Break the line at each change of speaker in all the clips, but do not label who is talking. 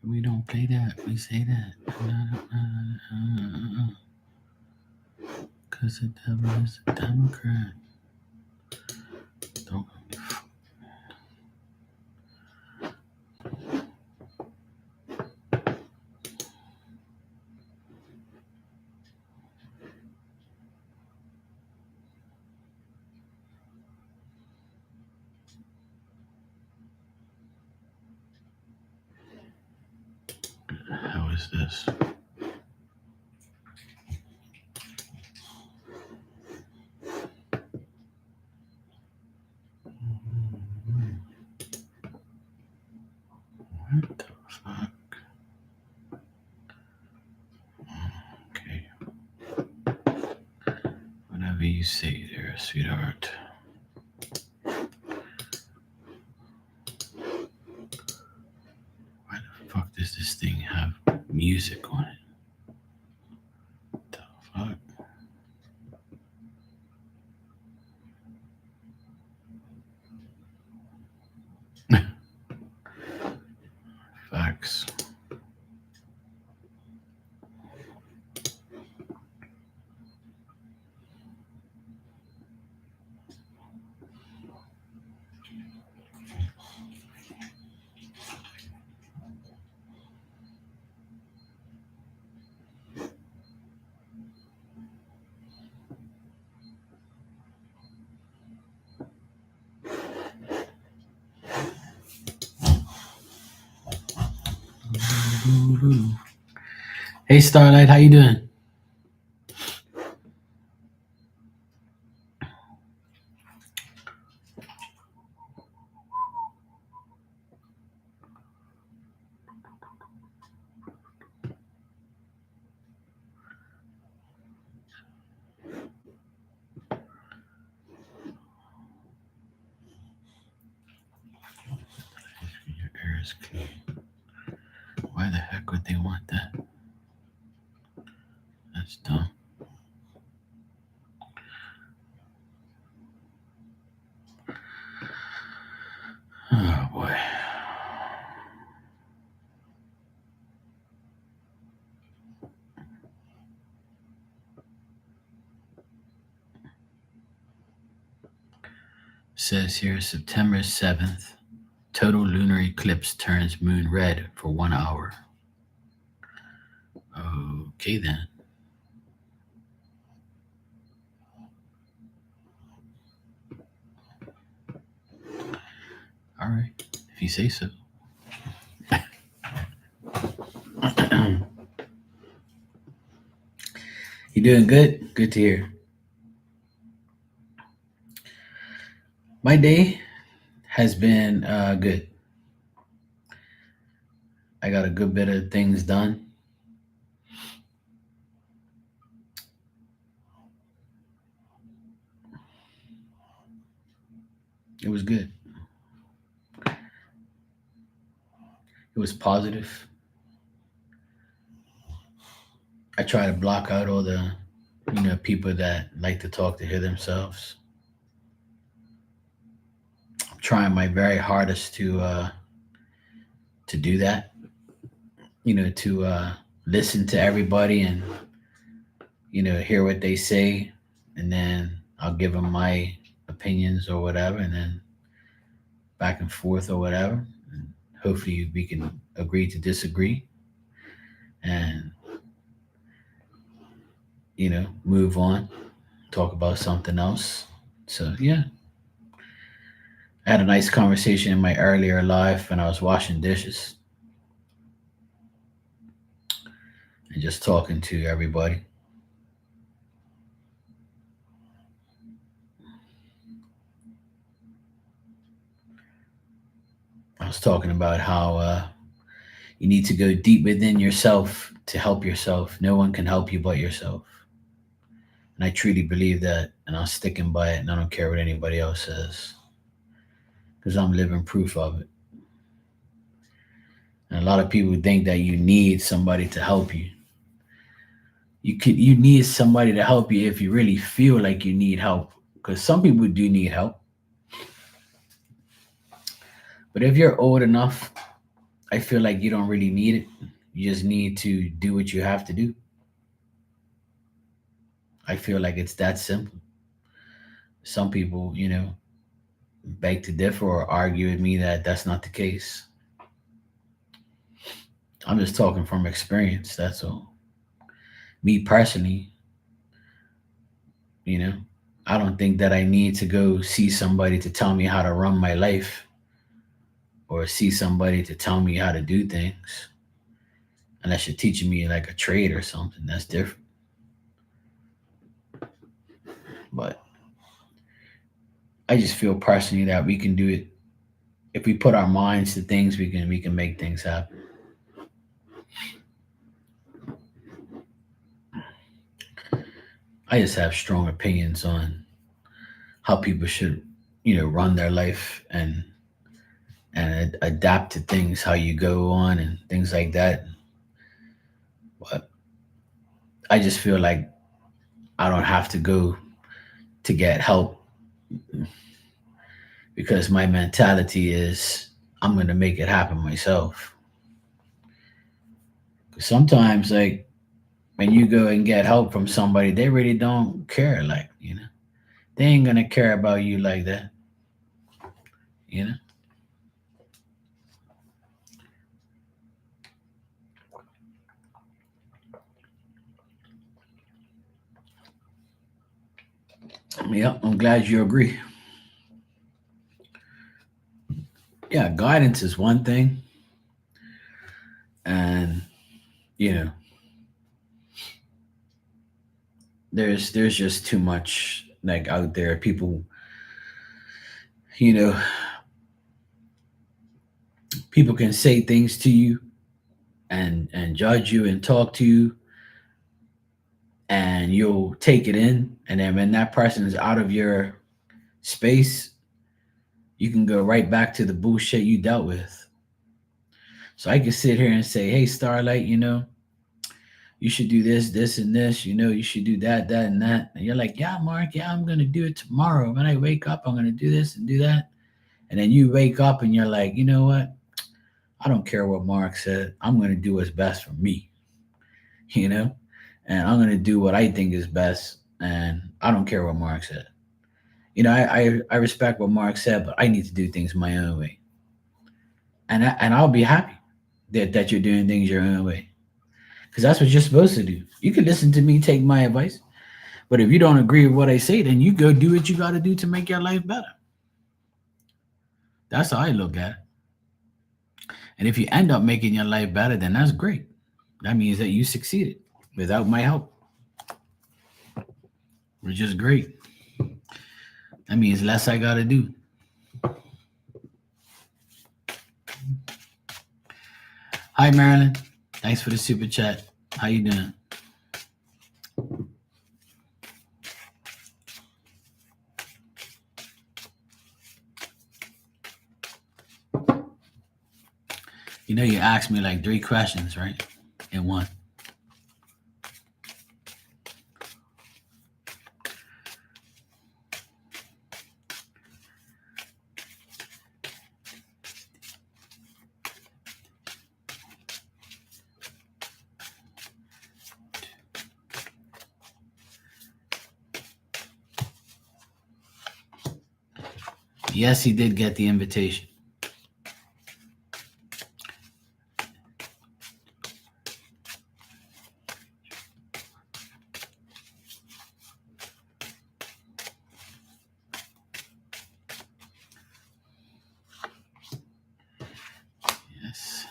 We don't play that. We say that. Cause the devil is a Democrat. Don't. How is this? What the fuck? Okay. Whatever you say there, sweetheart. Why the fuck does this thing have music on it? What the fuck? Facts. Hey Starlight, how you doing? Your air is clean. Why the heck would they want that? That's dumb. Oh boy. Says here September 7th, total lunar eclipse turns moon red for 1 hour. Okay then. All right, if you say so. You doing good? Good to hear. My day has been good. I got a good bit of things done. It was good. It was positive. I try to block out all the, people that like to talk to hear themselves. I'm trying my very hardest to do that. To listen to everybody and hear what they say, and then I'll give them my opinions or whatever, and then back and forth or whatever. And hopefully we can agree to disagree and move on, talk about something else. So yeah, I had a nice conversation in my earlier life when I was washing dishes and just talking to everybody. I was talking about how you need to go deep within yourself to help yourself. No one can help you but yourself. And I truly believe that, and I'm sticking by it, and I don't care what anybody else says, because I'm living proof of it. And a lot of people think that you need somebody to help you. You need somebody to help you if you really feel like you need help, because some people do need help. But if you're old enough, I feel like you don't really need it. You just need to do what you have to do. I feel like it's that simple. Some people, beg to differ or argue with me that that's not the case. I'm just talking from experience. That's all. Me personally, you know, I don't think that I need to go see somebody to tell me how to run my life or see somebody to tell me how to do things unless you're teaching me like a trade or something. That's different. But I just feel personally that we can do it if we put our minds to things. We can make things happen. I just have strong opinions on how people should, run their life and adapt to things, how you go on and things like that. But I just feel like I don't have to go to get help because my mentality is I'm gonna make it happen myself. Sometimes, like when you go and get help from somebody, they really don't care. Like they ain't gonna care about you like that. You know. Yeah, I'm glad you agree. Yeah, guidance is one thing, and you know, there's just too much like out there. You know, people can say things to you and judge you and talk to you, and you'll take it in, and then when that person is out of your space, you can go right back to the bullshit you dealt with. So I can sit here and say, "Hey, Starlight, you should do this, this, and this. You should do that, that, and that." And you're like, "Yeah, Mark, yeah, I'm gonna do it tomorrow. When I wake up, I'm gonna do this and do that." And then you wake up and you're like, "You know what? I don't care what Mark said. I'm gonna do what's best for me, you know, and I'm gonna do what I think is best, and I don't care what Mark said." I respect what Mark said, but I need to do things my own way, and I'll be happy that you're doing things your own way because that's what you're supposed to do. You can listen to me, take my advice, but if you don't agree with what I say, then you go do what you got to do to make your life better. That's how I look at it. And if you end up making your life better, then that's great. That means that you succeeded without my help, which is great. That means less I got to do. Hi, Marilyn. Thanks for the super chat. How you doing? You asked me like three questions, right? In one. Yes, he did get the invitation. Yes.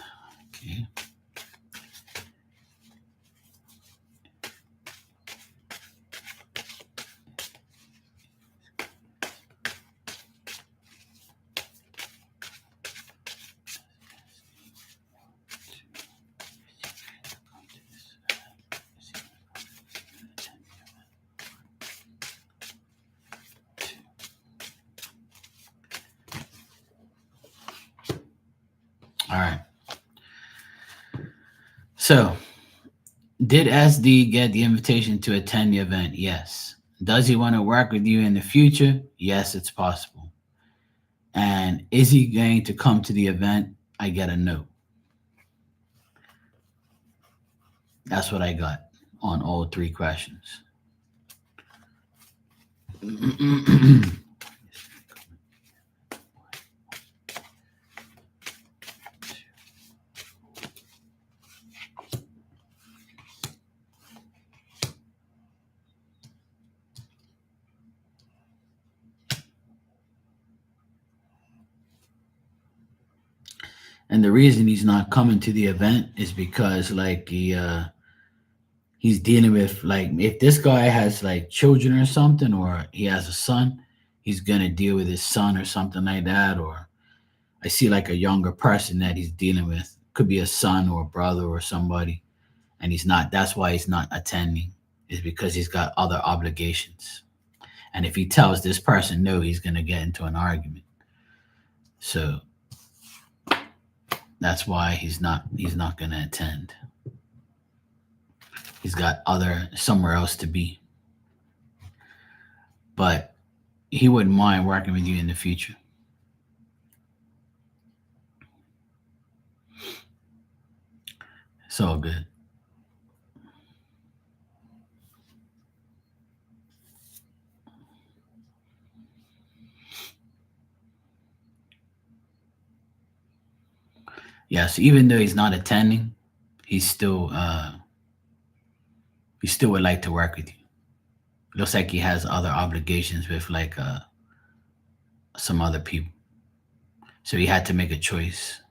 Okay. All right. So, did SD get the invitation to attend the event? Yes. Does he want to work with you in the future? Yes, it's possible. And is he going to come to the event? I get a no. That's what I got on all three questions. And the reason he's not coming to the event is because like he's dealing with, like, if this guy has like children or something, or he has a son, he's gonna deal with his son or something like that. Or I see like a younger person that he's dealing with, could be a son or a brother or somebody, and he's not. That's why he's not attending, is because he's got other obligations. And if he tells this person no, he's gonna get into an argument. So that's why he's not gonna attend. He's got other somewhere else to be. But he wouldn't mind working with you in the future. It's all good. Yes, even though he's not attending, he's still he still would like to work with you. Looks like he has other obligations with like some other people. So he had to make a choice.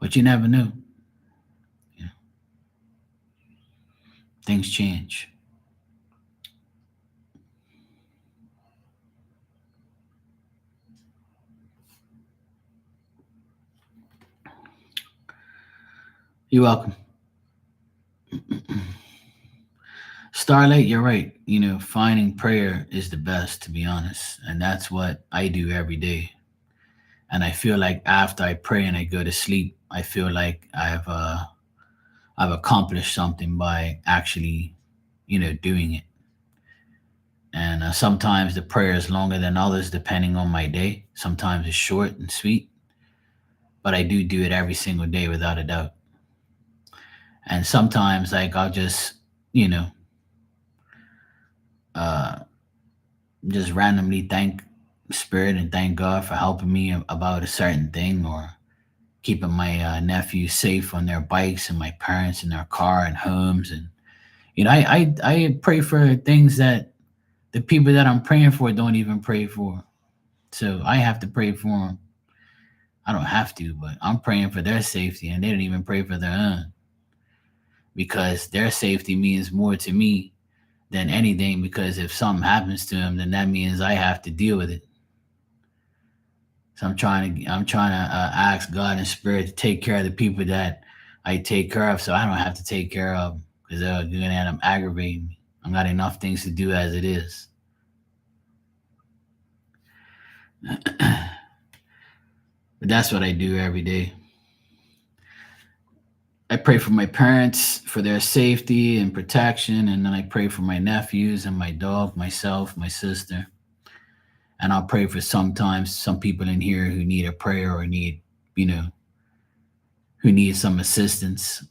But you never know. You know, things change. You're welcome. Starlight, you're right. Finding prayer is the best, to be honest. And that's what I do every day. And I feel like after I pray and I go to sleep, I feel like I've accomplished something by actually, doing it. And sometimes the prayer is longer than others, depending on my day. Sometimes it's short and sweet, but I do it every single day without a doubt. And sometimes, like, I'll you know, uh, just randomly thank Spirit and thank God for helping me about a certain thing, or keeping my nephews safe on their bikes, and my parents in their car and homes. And I pray for things that the people that I'm praying for don't even pray for. So I have to pray for them. I don't have to, but I'm praying for their safety, and they don't even pray for their own, because their safety means more to me than anything. Because if something happens to them, then that means I have to deal with it. So I'm trying to ask God and Spirit to take care of the people that I take care of, so I don't have to take care of, because they're gonna end up aggravating me. I've got enough things to do as it is. But that's what I do every day. I pray for my parents for their safety and protection, and then I pray for my nephews and my dog, myself, my sister, and I'll pray for sometimes some people in here who need a prayer, or you know, who need some assistance.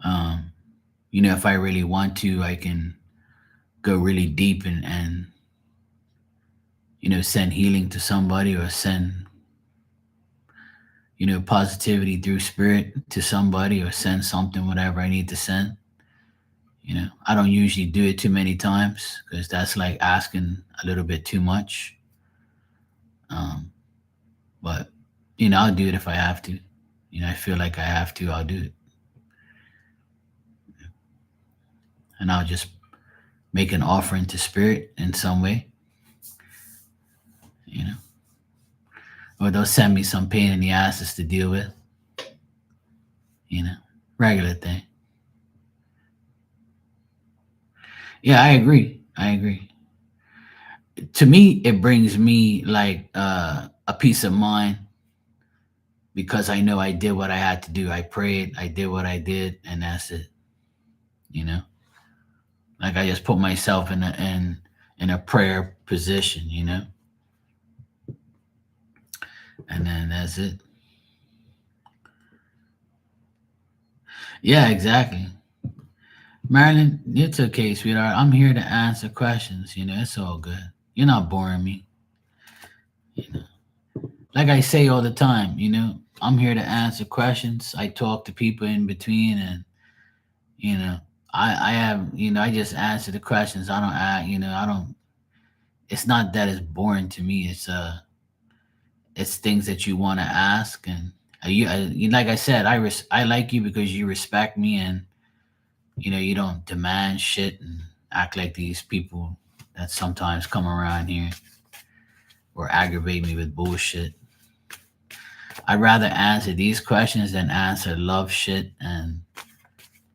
Um, if I really want to, I can go really deep, and send healing to somebody, or send positivity through Spirit to somebody, or send something, whatever I need to send. I don't usually do it too many times, because that's like asking a little bit too much. Um, but I'll do it if I have to. I feel like I have to, I'll do it. And I'll just make an offering to Spirit in some way, you know, or they'll send me some pain in the asses to deal with, you know, regular thing. Yeah, I agree. I agree. To me, it brings me like a peace of mind, because I know I did what I had to do. I prayed, I did what I did, and that's it. You know, like I just put myself in a prayer position. and then that's it. Yeah, exactly. Marilyn, it's okay, sweetheart. I'm here to answer questions. It's all good. You're not boring me. You know, like I say all the time. I'm here to answer questions. I talk to people in between, and you know, I have, I just answer the questions. I don't, I don't. It's not that it's boring to me. It's things that you want to ask, and like I said, I like you because you respect me, and you don't demand shit and act like these people that sometimes come around here or aggravate me with bullshit. I'd rather answer these questions than answer love shit and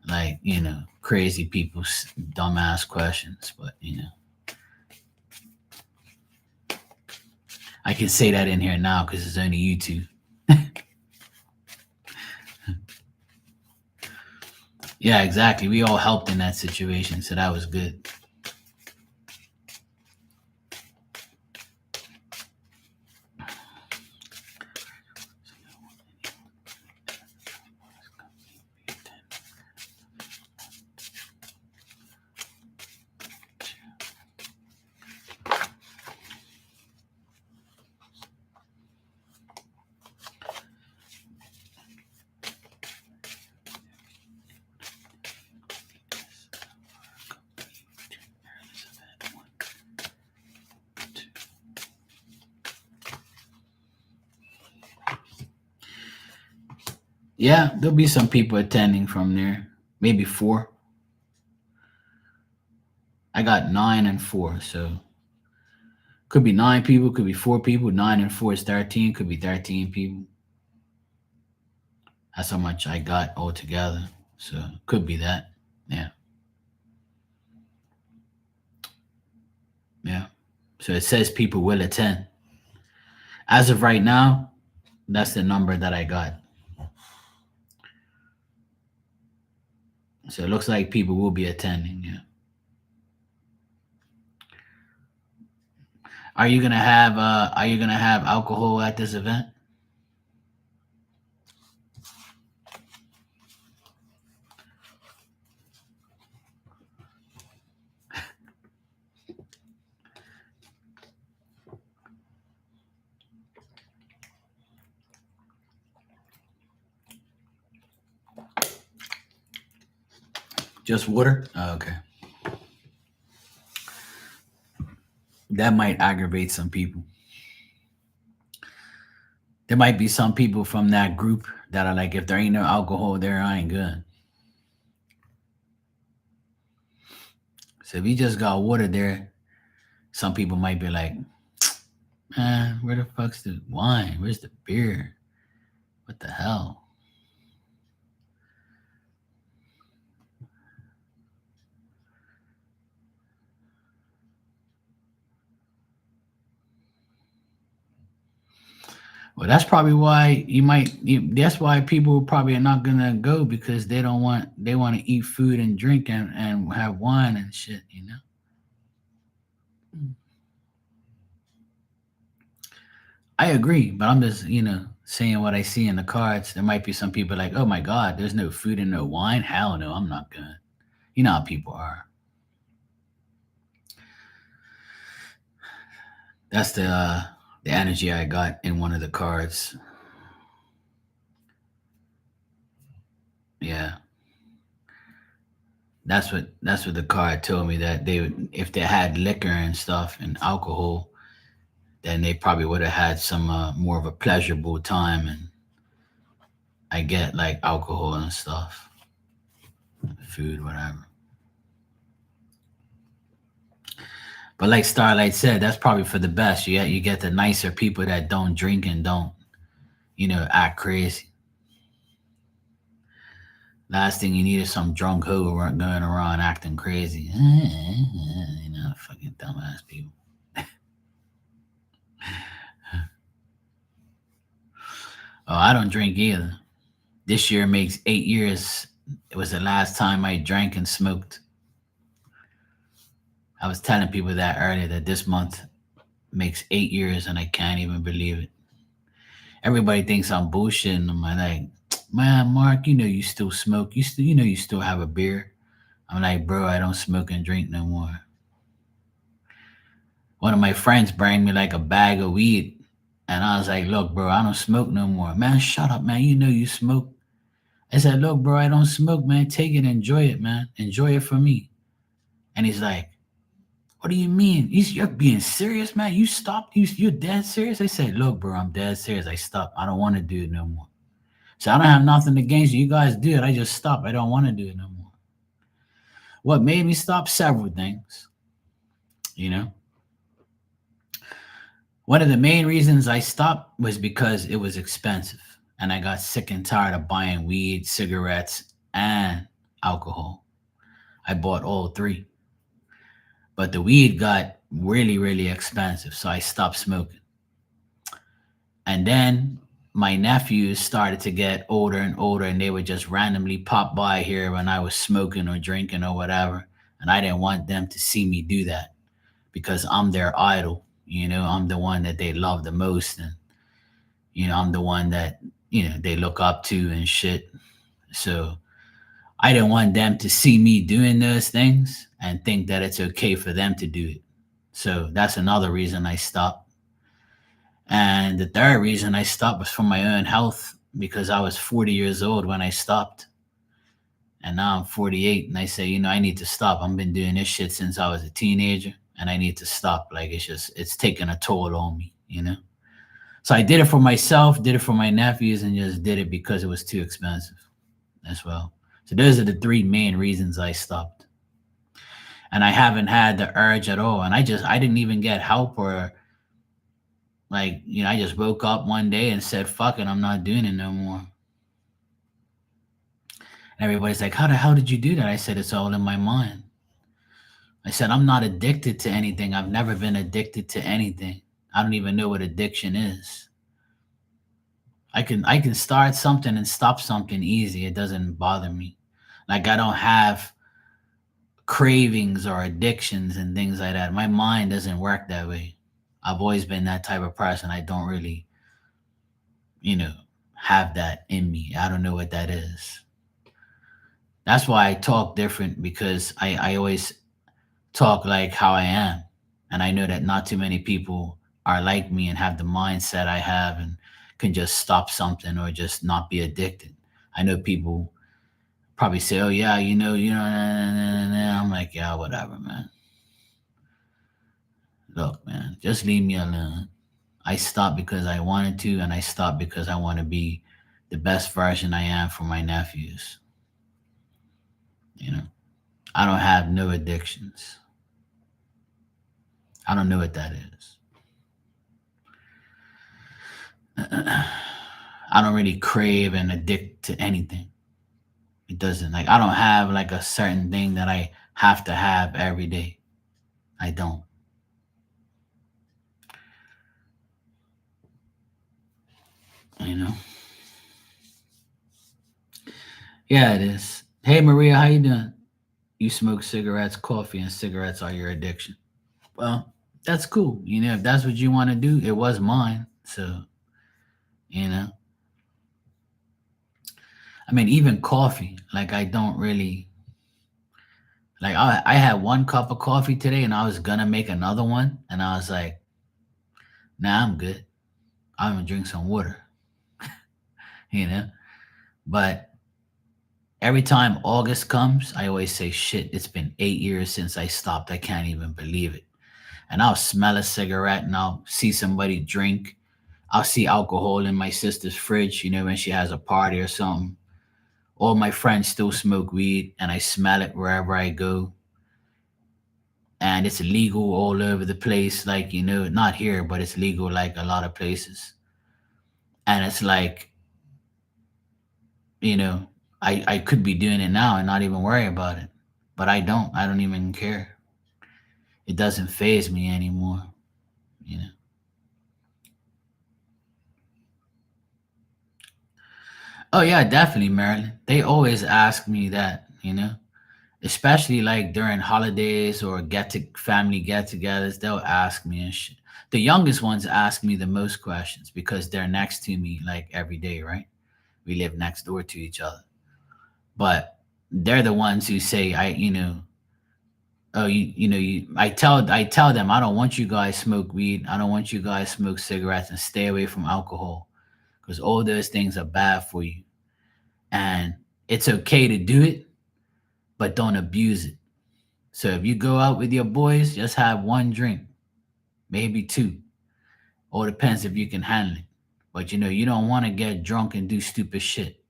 like crazy people's dumbass questions. But I can say that in here now because it's only YouTube. Yeah, exactly. We all helped in that situation, so that was good. Yeah, there'll be some people attending from there. Maybe four. I got 9 and 4, so could be 9 people, could be 4 people. 9 and 4 is 13. Could be 13 people. That's how much I got altogether. So could be that. Yeah, yeah. So it says people will attend. As of right now, that's the number that I got. So it looks like people will be attending. Yeah. Are you gonna have alcohol at this event? Just water? Oh, okay. That might aggravate some people. There might be some people from that group that are like, if there ain't no alcohol there, I ain't good. So if you just got water there, some people might be like, man, where the fuck's the wine? Where's the beer? What the hell? Well, that's probably why that's why people probably are not gonna go because they want to eat food and drink and have wine and shit. I agree, but I'm just, saying what I see in the cards. There might be some people like, oh my God, there's no food and no wine. Hell no, I'm not going. You know how people are. That's the energy I got in one of the cards. Yeah, that's what the card told me that they would, if they had liquor and stuff and alcohol, then they probably would have had some more of a pleasurable time. And I get like alcohol and stuff, food, whatever. But like Starlight said, that's probably for the best. You get the nicer people that don't drink and don't act crazy. Last thing you need is some drunk hoe going around acting crazy. Fucking dumbass people. Oh, I don't drink either. This year makes 8 years. It was the last time I drank and smoked. I was telling people that earlier that this month makes 8 years and I can't even believe it. Everybody thinks I'm bullshitting them. I'm like, man, Mark, you know you still smoke. You still have a beer. I'm like, bro, I don't smoke and drink no more. One of my friends bring me like a bag of weed, and I was like, look, bro, I don't smoke no more. Man, shut up, man. You know you smoke. I said, look, bro, I don't smoke, man. Take it, enjoy it, man. Enjoy it for me. And he's like, what do you mean? You're being serious, man. You stopped? You're dead serious? I said, look, bro, I'm dead serious. I stopped. I don't want to do it no more. So I don't have nothing against you. You guys do it. I just stopped. I don't want to do it no more. What made me stop? Several things. You know, one of the main reasons I stopped was because it was expensive, and I got sick and tired of buying weed, cigarettes, and alcohol. I bought all three, but the weed got really, really expensive, so I stopped smoking. And then my nephews started to get older and older, and they would just randomly pop by here when I was smoking or drinking or whatever. And I didn't want them to see me do that because I'm their idol. I'm the one that they love the most. And, I'm the one that, they look up to and shit. So I didn't want them to see me doing those things and think that it's okay for them to do it. So that's another reason I stopped. And the third reason I stopped was for my own health because I was 40 years old when I stopped. And now I'm 48 and I say, I need to stop. I've been doing this shit since I was a teenager and I need to stop. Like it's taking a toll on me. So I did it for myself, did it for my nephews, and just did it because it was too expensive as well. So those are the three main reasons I stopped. And I haven't had the urge at all. And I didn't even get help or like, I just woke up one day and said, fuck it, I'm not doing it no more. And everybody's like, how the hell did you do that? I said, it's all in my mind. I said, I'm not addicted to anything. I've never been addicted to anything. I don't even know what addiction is. I can start something and stop something easy. It doesn't bother me. Like I don't have cravings or addictions and things like that. My mind doesn't work that way. I've always been that type of person. I don't really, you know, have that in me. I don't know what that is. That's why I talk different because I always talk like how I am. And I know that not too many people are like me and have the mindset I have and can just stop something or just not be addicted. I know people probably say, "Oh yeah, nah, nah, nah, nah." I'm like, yeah, whatever, man. Look, man, just leave me alone. I stopped because I wanted to, and I stopped because I want to be the best version I am for my nephews. You know, I don't have no addictions. I don't know what that is. I don't really crave and addict to anything. It doesn't like I don't have like a certain thing that I have to have every day. I don't. You know. Yeah, it is. Hey Maria, how you doing? You smoke cigarettes, coffee, and cigarettes are your addiction. Well, that's cool. If that's what you want to do, it was mine. So, you know, I mean, even coffee, like I don't really like. I had one cup of coffee today, and I was gonna make another one, and I was like, nah, I'm good. I'm gonna drink some water. You know, but every time August comes, I always say, shit, it's been 8 years since I stopped. I can't even believe it. And I'll smell a cigarette and I'll see somebody drink. I'll see alcohol in my sister's fridge, when she has a party or something. All my friends still smoke weed and I smell it wherever I go. And it's legal all over the place. Like, not here, but it's legal like a lot of places. And it's like, you know, I could be doing it now and not even worry about it. But I don't. I don't even care. It doesn't phase me anymore, you know. Oh yeah, definitely, Marilyn. They always ask me that. especially like during holidays or family get-togethers. They'll ask me and shit. The youngest ones ask me the most questions because they're next to me like every day, right? We live next door to each other, but they're the ones who say, oh, I tell them, I don't want you guys smoke weed. I don't want you guys smoke cigarettes and stay away from alcohol because all those things are bad for you. And it's okay to do it, but don't abuse it. So if you go out with your boys, just have one drink, maybe two. All depends if you can handle it. But you don't want to get drunk and do stupid shit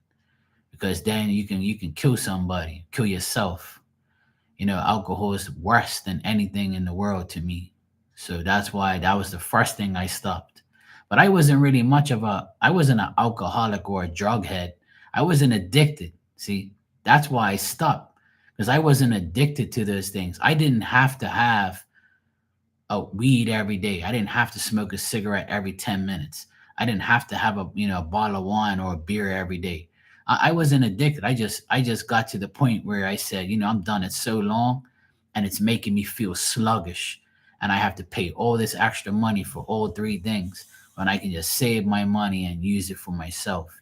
because then you can kill somebody, kill yourself. Alcohol is worse than anything in the world to me. So that's why that was the first thing I stopped. But I wasn't an alcoholic or a drug head. I wasn't addicted. See, that's why I stopped because I wasn't addicted to those things. I didn't have to have a weed every day. I didn't have to smoke a cigarette every 10 minutes. I didn't have to have a bottle of wine or a beer every day. I wasn't addicted. I just got to the point where I said, I'm done it so long and it's making me feel sluggish. And I have to pay all this extra money for all three things when I can just save my money and use it for myself.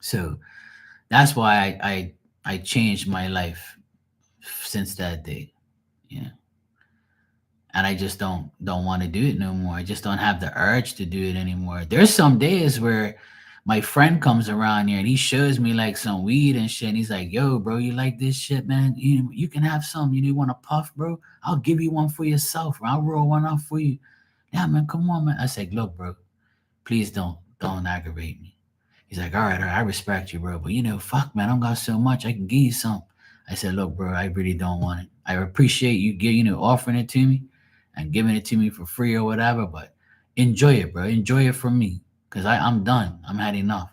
So that's why I changed my life since that day. You know and I just don't want to do it no more. I just don't have the urge to do it anymore. There's some days where my friend comes around here and he shows me like some weed and shit. And he's like, "Yo, bro, you like this shit, man? You can have some. You want a puff, bro? I'll give you one for yourself. I'll roll one up for you." Yeah, man, come on, man. I said, "Look, bro, please don't aggravate me." He's like, all right, I respect you, bro. But fuck, man, I don't got so much. I can give you some. I said, look, bro, I really don't want it. I appreciate you offering it to me and giving it to me for free or whatever, but enjoy it, bro. Enjoy it from me. Cause I'm done. I'm had enough.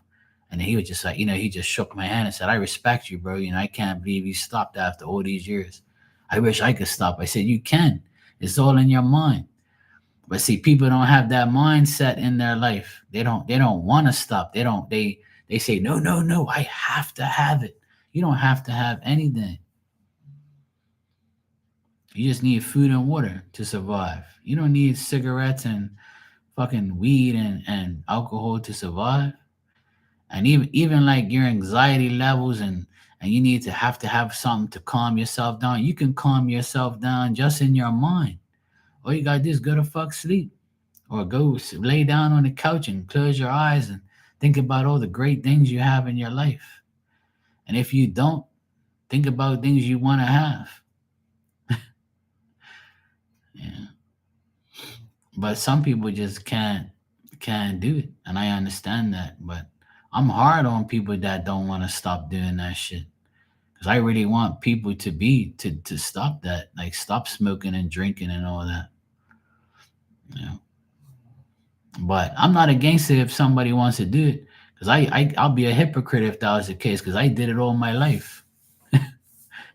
And then he was just like, he just shook my hand and said, I respect you, bro. I can't believe you stopped after all these years. I wish I could stop. I said, you can. It's all in your mind. But see, people don't have that mindset in their life. They don't want to stop. They say, no, no, no, I have to have it. You don't have to have anything. You just need food and water to survive. You don't need cigarettes and fucking weed and alcohol to survive. And even like your anxiety levels and you need to have something to calm yourself down. You can calm yourself down just in your mind. All you gotta do is go to fuck sleep. Or go lay down on the couch and close your eyes and think about all the great things you have in your life. And if you don't, think about things you want to have. Yeah. But some people just can't do it, and I understand that. But I'm hard on people that don't want to stop doing that shit. Because I really want people to stop that, like stop smoking and drinking and all that. Yeah. But I'm not against it if somebody wants to do it. Because I'll be a hypocrite if that was the case. Because I did it all my life.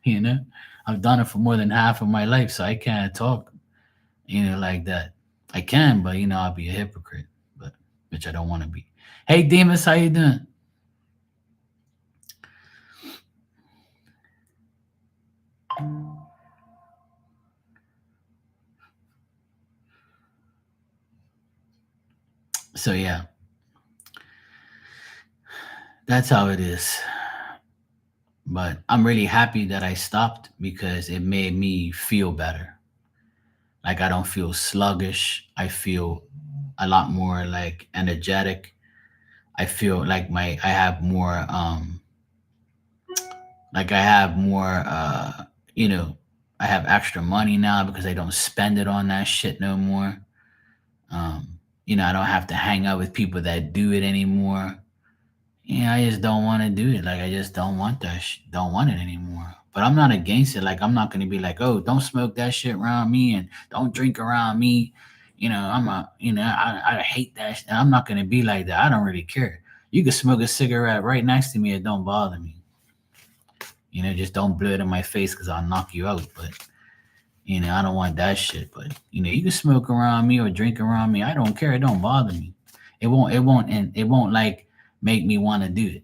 you know, I've done it for more than half of my life, so I can't talk, like that. I can, but I'll be a hypocrite. But which I don't want to be. Hey, Demas, how you doing? So yeah, that's how it is. But I'm really happy that I stopped because it made me feel better. Like I don't feel sluggish. I feel a lot more like energetic. I feel like I have more like I have more you know, I have extra money now because I don't spend it on that shit no more. I don't have to hang out with people that do it anymore. I just don't want to do it. Like I just don't want don't want it anymore. But I'm not against it. Like I'm not gonna be like, oh, don't smoke that shit around me and don't drink around me. I hate that. I'm not gonna be like that. I don't really care. You can smoke a cigarette right next to me. It don't bother me. Just don't blow it in my face because I'll knock you out. But I don't want that shit. But you can smoke around me or drink around me. I don't care. It don't bother me. It won't like make me want to do it.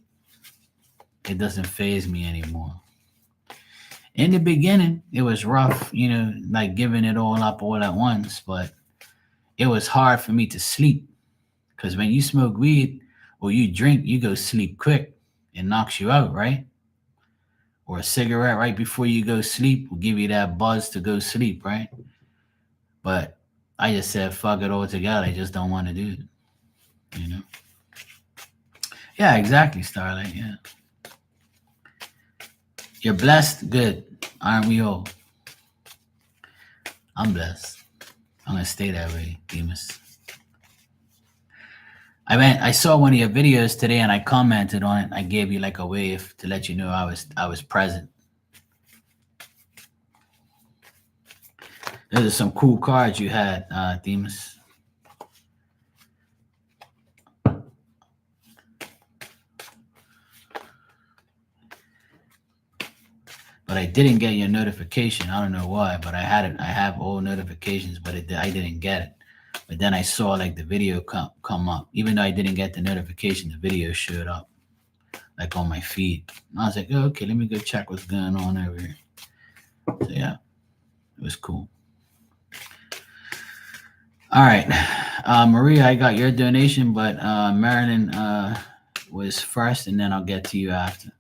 It doesn't phase me anymore. In the beginning, it was rough, like giving it all up all at once, but it was hard for me to sleep because when you smoke weed or you drink, you go sleep quick. It knocks you out, right? Or a cigarette right before you go sleep will give you that buzz to go sleep, right? But I just said fuck it all together. I just don't want to do it, you know? Yeah, exactly, Starlight. Yeah. You're blessed? Good. Aren't we all? I'm blessed. I'm gonna stay that way, Demas. I saw one of your videos today and I commented on it. I gave you like a wave to let you know I was present. Those are some cool cards you had, Demas. But I didn't get your notification. I don't know why, but I had it. I have all notifications, but I didn't get it. But then I saw like the video come up. Even though I didn't get the notification, the video showed up like on my feed. And I was like, oh, okay, let me go check what's going on over here. So yeah, it was cool. All right, Maria, I got your donation, but Marilyn was first, and then I'll get to you after.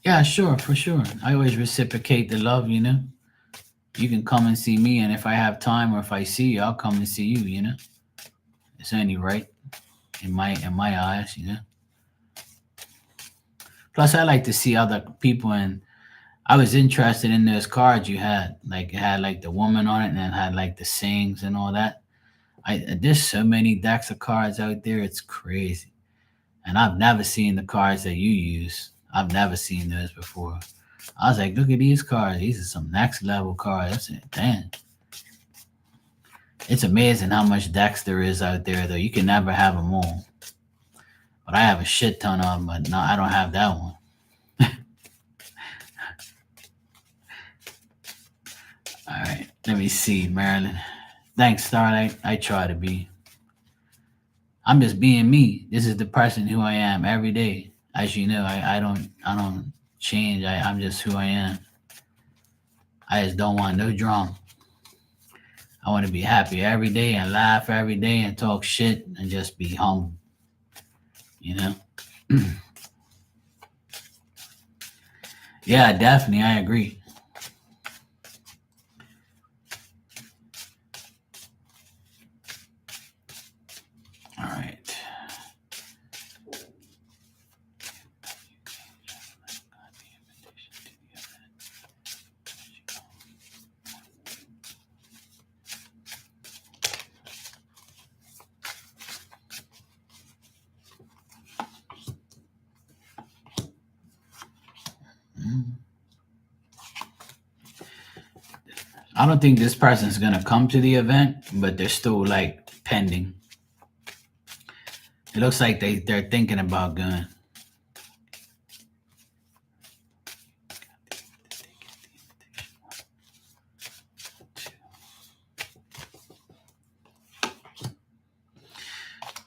Yeah, sure, for sure. I always reciprocate the love, You can come and see me, and if I have time or if I see you, I'll come and see you. It's only right in my eyes. Plus, I like to see other people, and I was interested in those cards you had. Like it had like the woman on it, and it had like the sayings and all that. There's so many decks of cards out there, it's crazy. And I've never seen the cards that you use. I've never seen those before. I was like, look at these cards. These are some next level cards. I said, damn. It's amazing how much decks there is out there, though. You can never have them all. But I have a shit ton of them, but no, I don't have that one. All right, let me see, Marilyn. Thanks, Starlight. I try to be. I'm just being me. This is the person who I am every day. As you know, I don't change. I'm just who I am. I just don't want no drama. I want to be happy every day and laugh every day and talk shit and just be humble. Yeah, definitely. I agree. All right. I don't think this person's gonna come to the event, but they're still like pending. It looks like they're thinking about going.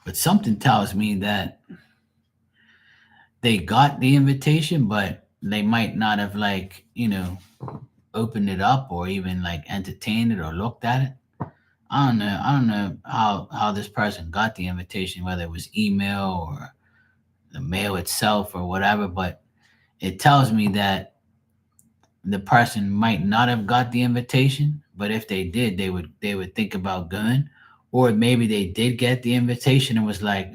But something tells me that they got the invitation, but they might not have opened it up or even like entertained it or looked at it. I don't know how this person got the invitation, whether it was email or the mail itself or whatever, but it tells me that the person might not have got the invitation, but if they did, they would think about going. Or maybe they did get the invitation and was like,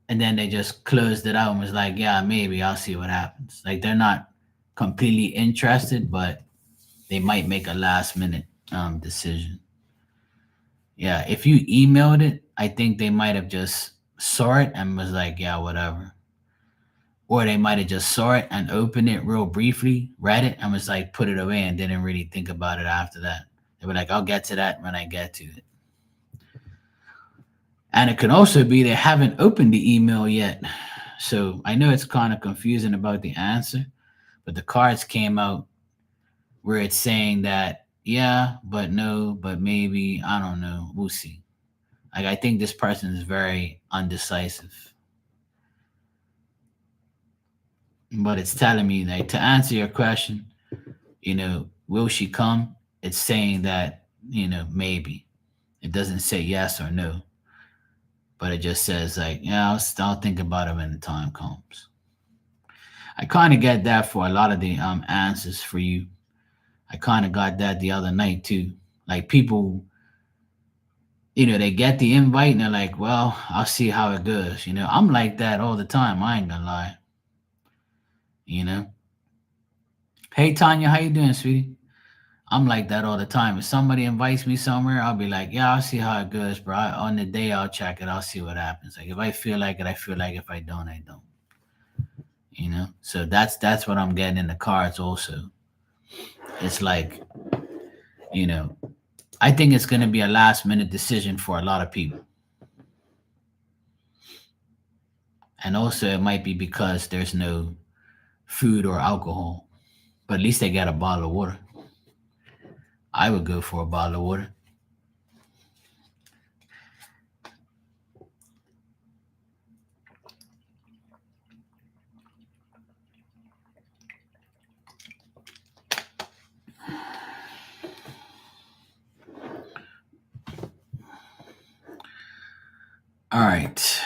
and then they just closed it out and was like, yeah, maybe I'll see what happens. Like they're not completely interested, but they might make a last minute decision. Yeah, if you emailed it, I think they might have just saw it and was like, yeah, whatever. Or they might have just saw it and opened it real briefly, read it, and was like, put it away and didn't really think about it after that. They were like, I'll get to that when I get to it. And it could also be they haven't opened the email yet. So I know it's kind of confusing about the answer, but the cards came out where it's saying that, yeah, but no, but maybe. I don't know. We'll see. Like, I think this person is very undecisive. But it's telling me, like, to answer your question, will she come? It's saying that, maybe. It doesn't say yes or no, but it just says, like, yeah, I'll think about it when the time comes. I kind of get that for a lot of the answers for you. I kind of got that the other night too. Like, people, they get the invite and they're like, well, I'll see how it goes. I'm like that all the time. I ain't gonna lie. You know. Hey Tanya, how you doing, sweetie? I'm like that all the time. If somebody invites me somewhere, I'll be like, yeah, I'll see how it goes, bro. On the day, I'll check it. I'll see what happens. Like, if I feel like it, I feel like it. If I don't, I don't. So that's what I'm getting in the cards. Also, it's like, you know, I think it's going to be a last minute decision for a lot of people, and also it might be because there's no food or alcohol, but at least they got a bottle of water. I would go for a bottle of water. All right.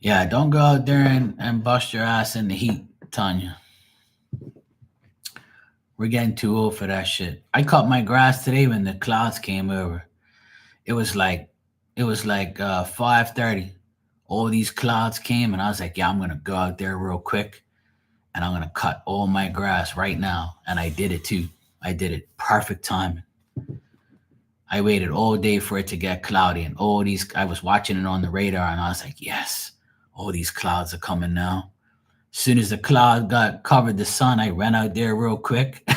Yeah, don't go out there and bust your ass in the heat, Tanya. We're getting too old for that shit. I cut my grass today when the clouds came over. It was like 5:30. All these clouds came and I was like, yeah, I'm gonna go out there real quick and I'm gonna cut all my grass right now. And I did it too. I did it perfect timing. I waited all day for it to get cloudy and all these I was watching it on the radar and I was like, yes, all these clouds are coming now. As soon as the cloud got covered the sun, I ran out there real quick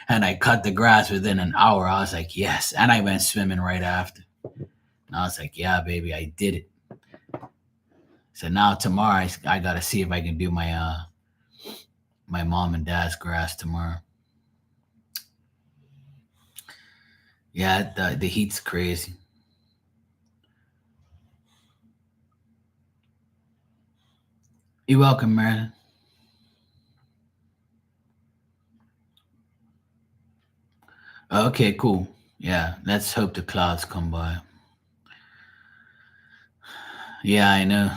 and I cut the grass within an hour. I was like, yes. And I went swimming right after. And I was like, yeah, baby, I did it. So now tomorrow I gotta see if I can do my mom and dad's grass tomorrow. Yeah, the heat's crazy. You're welcome, Marilyn. Okay, cool. Yeah, let's hope the clouds come by. Yeah, I know.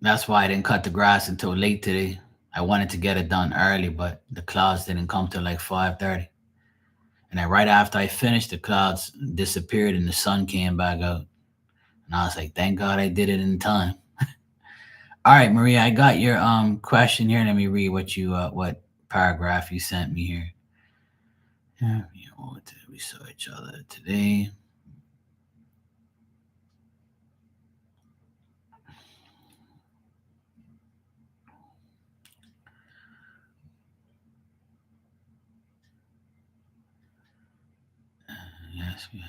That's why I didn't cut the grass until late today. I wanted to get it done early, but the clouds didn't come till like 5:30. And then right after I finished, the clouds disappeared and the sun came back out. And I was like, thank God I did it in time. All right, Maria, I got your question here. Let me read what paragraph you sent me here. Yeah, we saw each other today. Yes, yeah.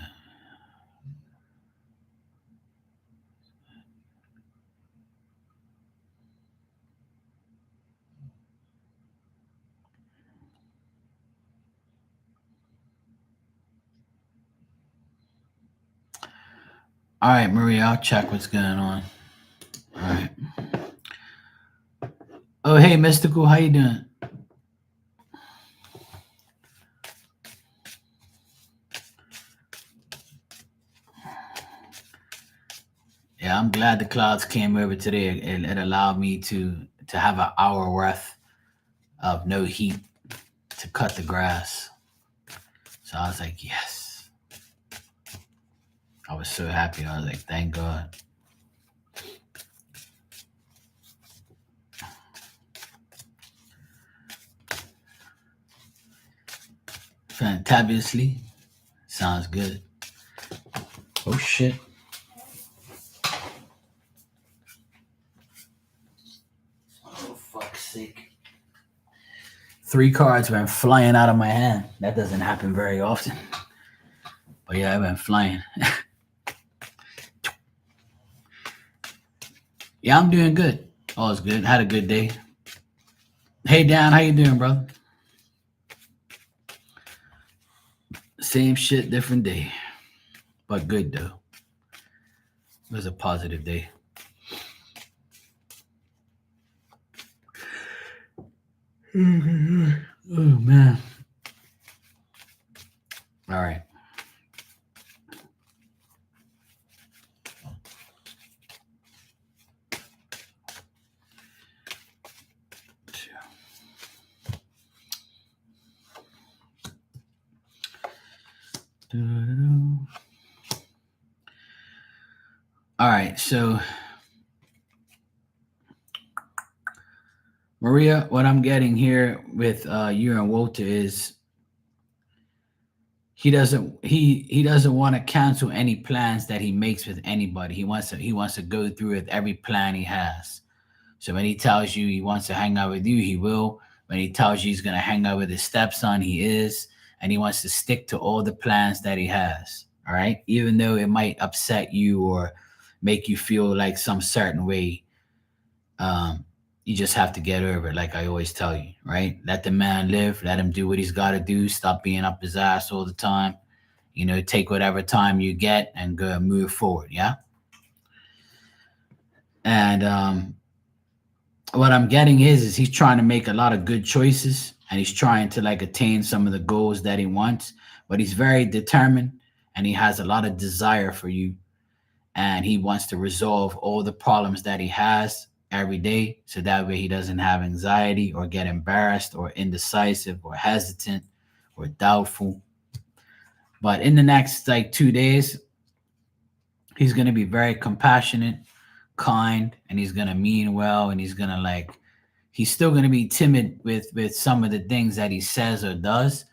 All right, Maria, I'll check what's going on. All right. Oh, hey, Mystical, how you doing? Yeah, I'm glad the clouds came over today. It allowed me to have an hour worth of no heat to cut the grass. So I was like, yes. I was so happy. I was like, thank God. Fantabulously. Sounds good. Oh shit. Oh fuck's sake. 3 cards went flying out of my hand. That doesn't happen very often. But yeah, I went flying. Yeah, I'm doing good. All is good. Had a good day. Hey Dan, how you doing, brother? Same shit, different day, but good though. It was a positive day. Oh man. All right. All right. So Maria, what I'm getting here with you and Walter is he doesn't want to cancel any plans that he makes with anybody. He wants to go through with every plan he has. So when he tells you he wants to hang out with you, he will. When he tells you he's gonna hang out with his stepson, he is, and he wants to stick to all the plans that he has. All right, even though it might upset you or make you feel like some certain way, um, you just have to get over it. Like I always tell you, right? Let the man live. Let him do what he's got to do. Stop being up his ass all the time. Take whatever time you get and go and move forward. Yeah. And what I'm getting is he's trying to make a lot of good choices and he's trying to like attain some of the goals that he wants, but he's very determined and he has a lot of desire for you and he wants to resolve all the problems that he has every day so that way he doesn't have anxiety or get embarrassed or indecisive or hesitant or doubtful. But in the next like 2 days, he's going to be very compassionate, kind, and he's going to mean well and he's going to like he's still going to be timid with some of the things that he says or does,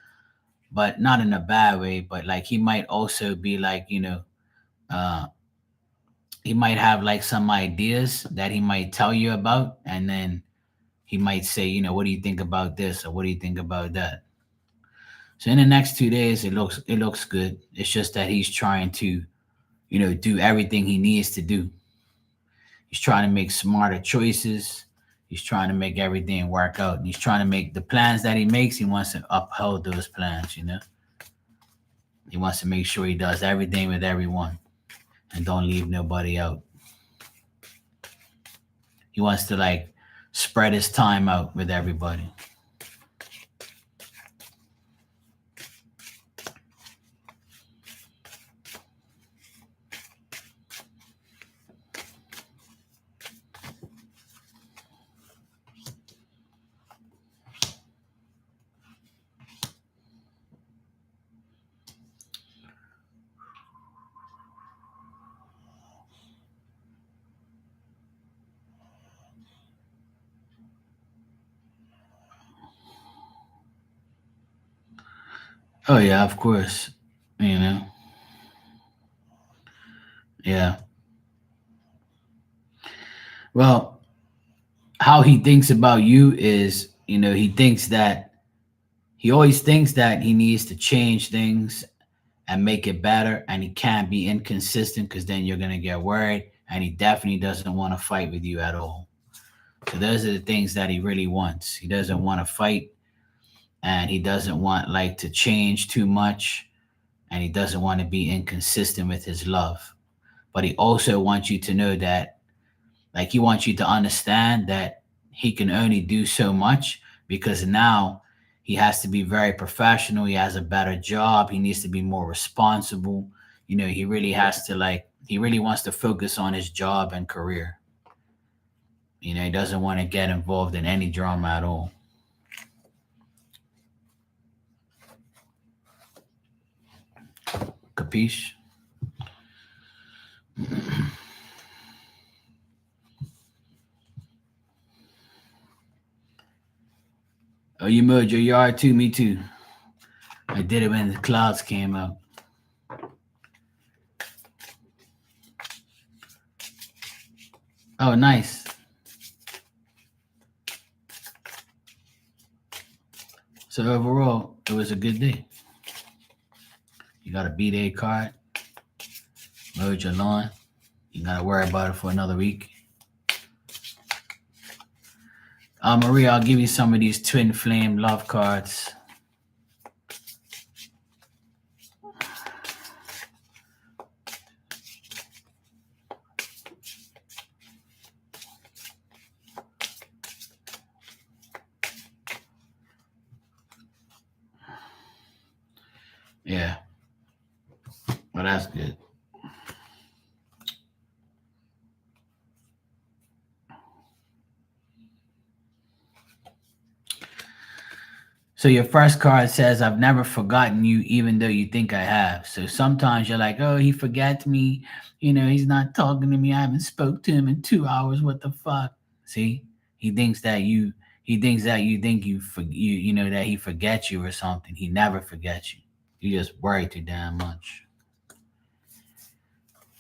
but not in a bad way. But like he might also be like uh he might have like some ideas that he might tell you about, and then he might say, what do you think about this or what do you think about that? So in the next 2 days, it looks good. It's just that he's trying to do everything he needs to do. He's trying to make smarter choices. He's trying to make everything work out. And he's trying to make the plans that he makes, he wants to uphold those plans. He wants to make sure he does everything with everyone and don't leave nobody out. He wants to like spread his time out with everybody. Oh yeah, of course. You know. Yeah. Well, how he thinks about you is, he always thinks that he needs to change things and make it better and he can't be inconsistent because then you're going to get worried, and he definitely doesn't want to fight with you at all. So those are the things that he really wants. He doesn't want to fight, and he doesn't want like to change too much, and he doesn't want to be inconsistent with his love. But he also wants you to know that, like, he wants you to understand that he can only do so much because now he has to be very professional. He has a better job. He needs to be more responsible. He really has to he really wants to focus on his job and career. He doesn't want to get involved in any drama at all. Capiche? Oh, you mowed your yard too? Me too. I did it when the clouds came out. Oh, nice. So overall, it was a good day. You got a B-Day card, mowed your lawn. You got to worry about it for another week. Maria, I'll give you some of these twin flame love cards. Yeah. Well, that's good. So your first card says, I've never forgotten you, even though you think I have. So sometimes you're like, oh, he forgets me. He's not talking to me. I haven't spoke to him in 2 hours. What the fuck? See, he thinks that you think that he forgets you or something. He never forgets you. You just worry too damn much.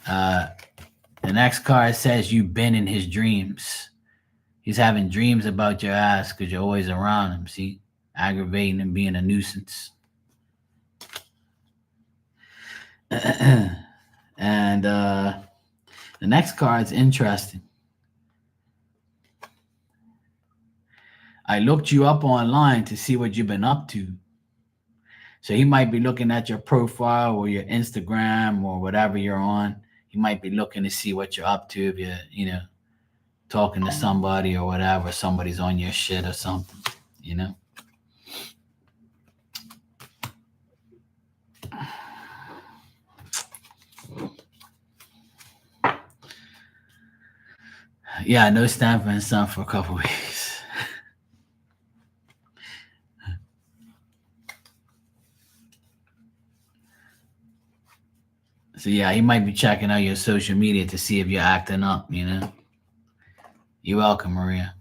Uh, the next card says you've been in his dreams. He's having dreams about your ass because you're always around him. See, aggravating and being a nuisance. And the next card's interesting. I looked you up online to see what you've been up to. So he might be looking at your profile or your Instagram or whatever you're on. He might be looking to see what you're up to if you're, talking to somebody or whatever. Somebody's on your shit or something, you know? Yeah, no Stanford and Son for a couple weeks. So yeah, he might be checking out your social media to see if you're acting up, You're welcome, Maria.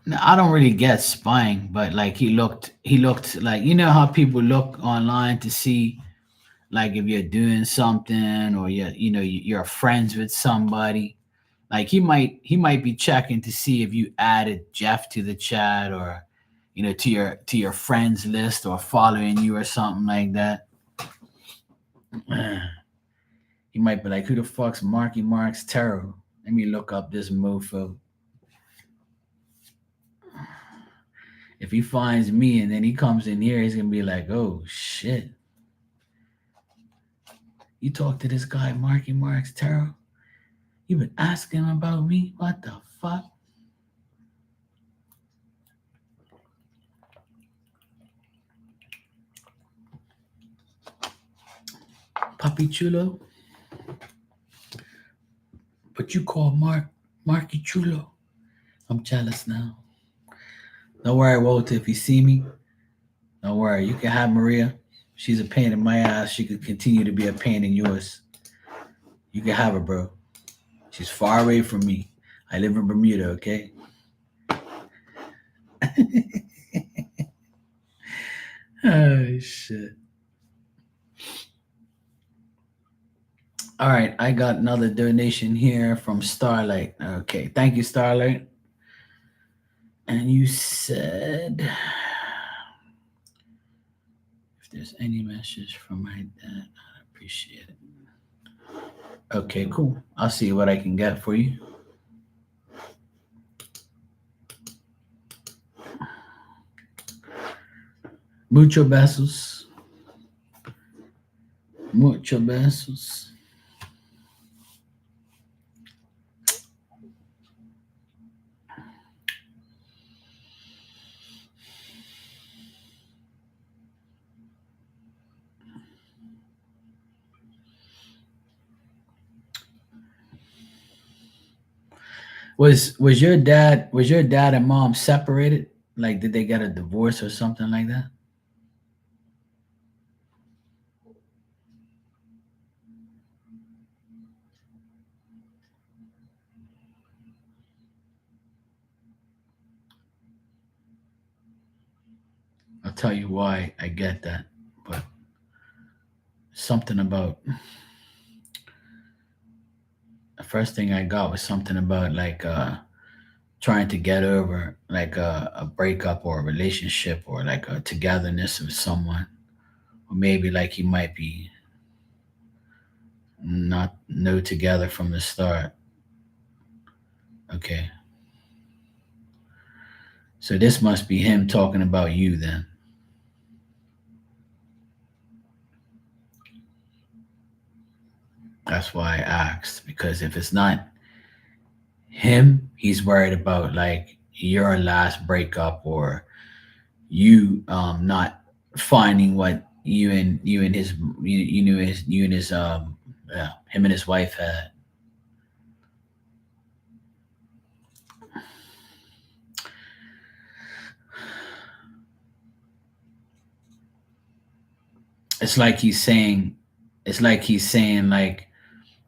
No, I don't really get spying, but like he looked like how people look online to see like if you're doing something or you're friends with somebody. Like he might be checking to see if you added Jeff to the chat or to your friends list or following you or something like that. He might be like, who the fuck's Marky Mark's Tarot? Let me look up this mofo. If he finds me and then he comes in here, he's gonna be like, oh shit. You talk to this guy, Marky Mark's Tarot? You been asking him about me? What the fuck? Papi Chulo? But you call Marky Chulo. I'm jealous now. Don't worry, Walter, if you see me, don't worry. You can have Maria. She's a pain in my ass. She could continue to be a pain in yours. You can have her, bro. She's far away from me. I live in Bermuda, okay? Oh, shit. All right, I got another donation here from Starlight. Okay, thank you, Starlight. And you said, if there's any message from my dad, I appreciate it. Okay, cool. I'll see what I can get for you. Mucho besos. Mucho besos. Was your dad and mom separated? Like, did they get a divorce or something like that? I'll tell you why I get that, but something about the first thing I got was something about like trying to get over like a breakup or a relationship or like a togetherness with someone, or maybe like he might be not no together from the start. Okay, so this must be him talking about you then. That's why I asked, because if it's not him, he's worried about like your last breakup, or you not finding what you and his you knew his you and his yeah, him and his wife had. It's like he's saying, it's like he's saying like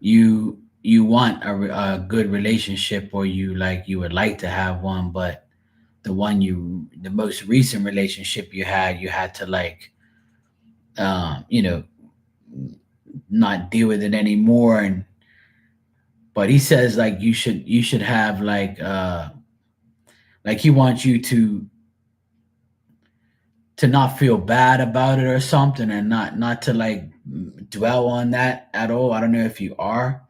you want a good relationship, or you like you would like to have one, but the most recent relationship you had to like you know, not deal with it anymore. And but he says like you should have like he wants you to not feel bad about it or something, and not to like dwell on that at all. I don't know if you are,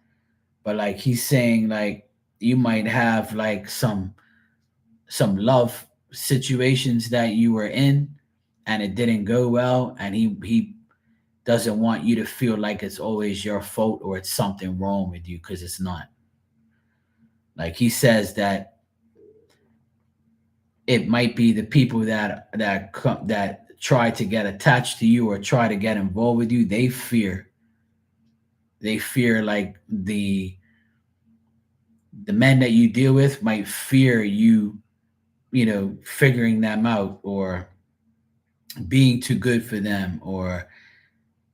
but like he's saying like you might have like some love situations that you were in and it didn't go well, and he doesn't want you to feel like it's always your fault or it's something wrong with you, because it's not. Like he says that it might be the people that try to get attached to you or try to get involved with you, they fear like the men that you deal with might fear you, you know, figuring them out, or being too good for them, or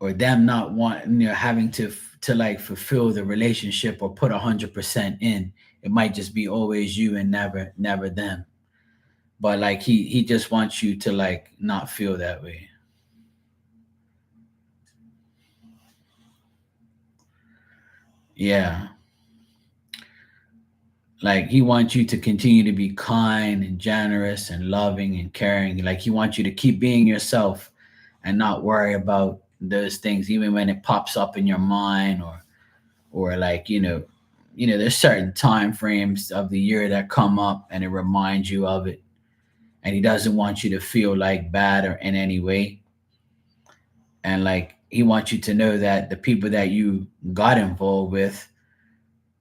them not wanting, you know, having to like fulfill the relationship or put 100% in. It might just be always you and never them. But like he just wants you to like not feel that way. Yeah, like he wants you to continue to be kind and generous and loving and caring. Like he wants you to keep being yourself and not worry about those things, even when it pops up in your mind, or like, you know, there's certain time frames of the year that come up and it reminds you of it. And he doesn't want you to feel like bad or in any way. And like he wants you to know that the people that you got involved with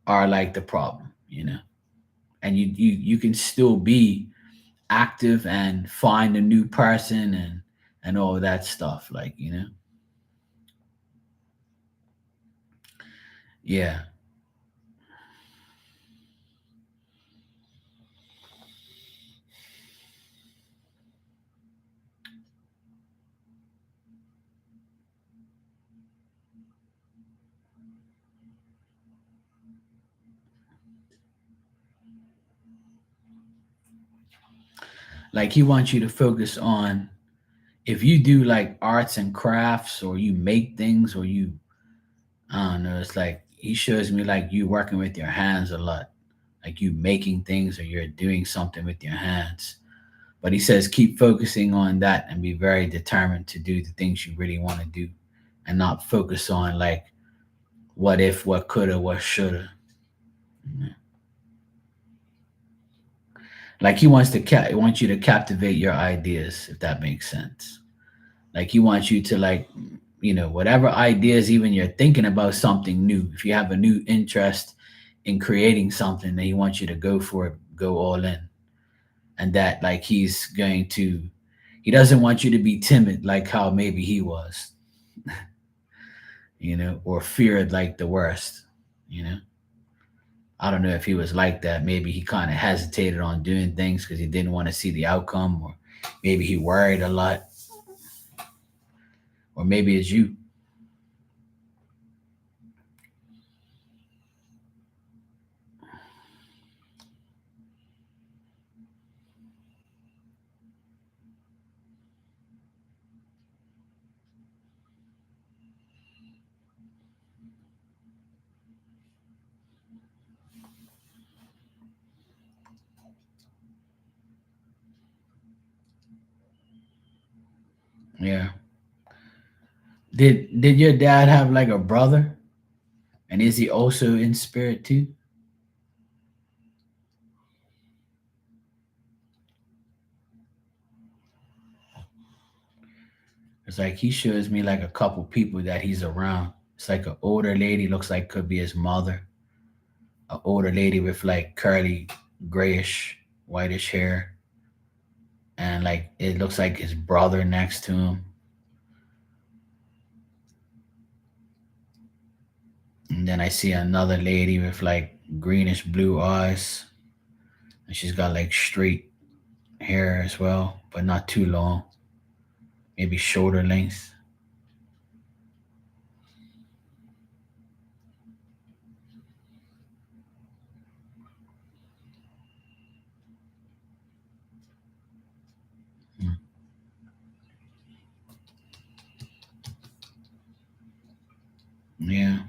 are like the problem, you know. And you can still be active and find a new person and all that stuff, like, you know. Yeah, like he wants you to focus on, if you do like arts and crafts, or you make things, or you, I don't know, it's like he shows me like you working with your hands a lot, like you making things or you're doing something with your hands. But he says keep focusing on that and be very determined to do the things you really want to do, and not focus on like what if, what coulda, what shoulda. Like he wants you to captivate your ideas, if that makes sense. Like he wants you to like, you know, whatever ideas, even you're thinking about something new. If you have a new interest in creating something, then he wants you to go for it, go all in. And that like he doesn't want you to be timid like how maybe he was, you know, or feared like the worst, you know. I don't know if he was like that. Maybe he kind of hesitated on doing things because he didn't want to see the outcome, or maybe he worried a lot, or maybe it's you. Yeah. Did your dad have like a brother? And is he also in spirit too? It's like he shows me like a couple people that he's around. It's like an older lady, looks like could be his mother. An older lady with like curly, grayish, whitish hair, and like it looks like his brother next to him. And then I see another lady with like greenish blue eyes, and she's got like straight hair as well, but not too long, maybe shoulder length. Mm. Yeah.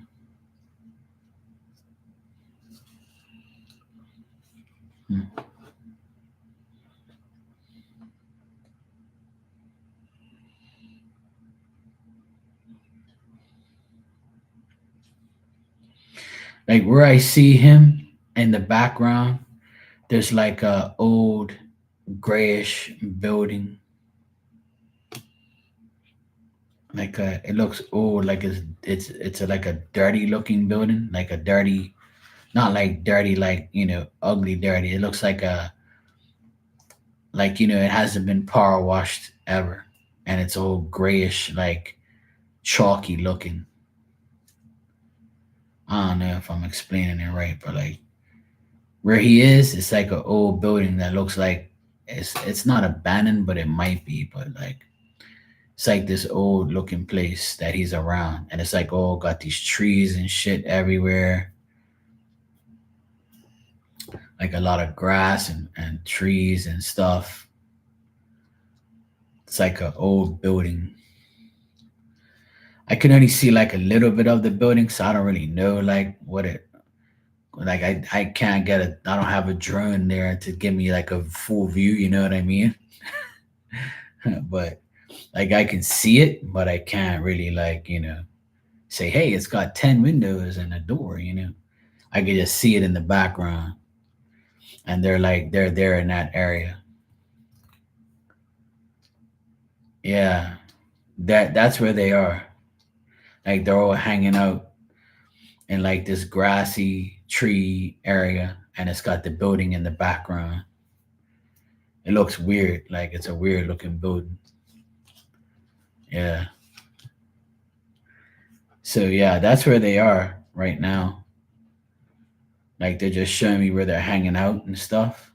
Mm. Like where I see him in the background, there's like a old grayish building. Like it looks old, like it's a, like a dirty looking building, like a dirty, not like dirty, like ugly dirty. It looks like a like it hasn't been power washed ever, and it's all grayish, like chalky looking. I don't know if I'm explaining it right, but like where he is, it's like an old building that looks like it's not abandoned, but it might be. But like it's like this old looking place that he's around, and it's like all got these trees and shit everywhere, like a lot of grass and trees and stuff. It's like an old building. I can only see like a little bit of the building, so I don't really know like what it like. I can't get a I don't have a drone there to give me like a full view. You know what I mean? But like I can see it, but I can't really like say, hey, it's got 10 windows and a door. I can just see it in the background, and they're there in that area. Yeah, that's where they are. Like they're all hanging out in like this grassy tree area, and it's got the building in the background. It looks weird, like it's a weird looking building. Yeah. So yeah, that's where they are right now. Like they're just showing me where they're hanging out and stuff.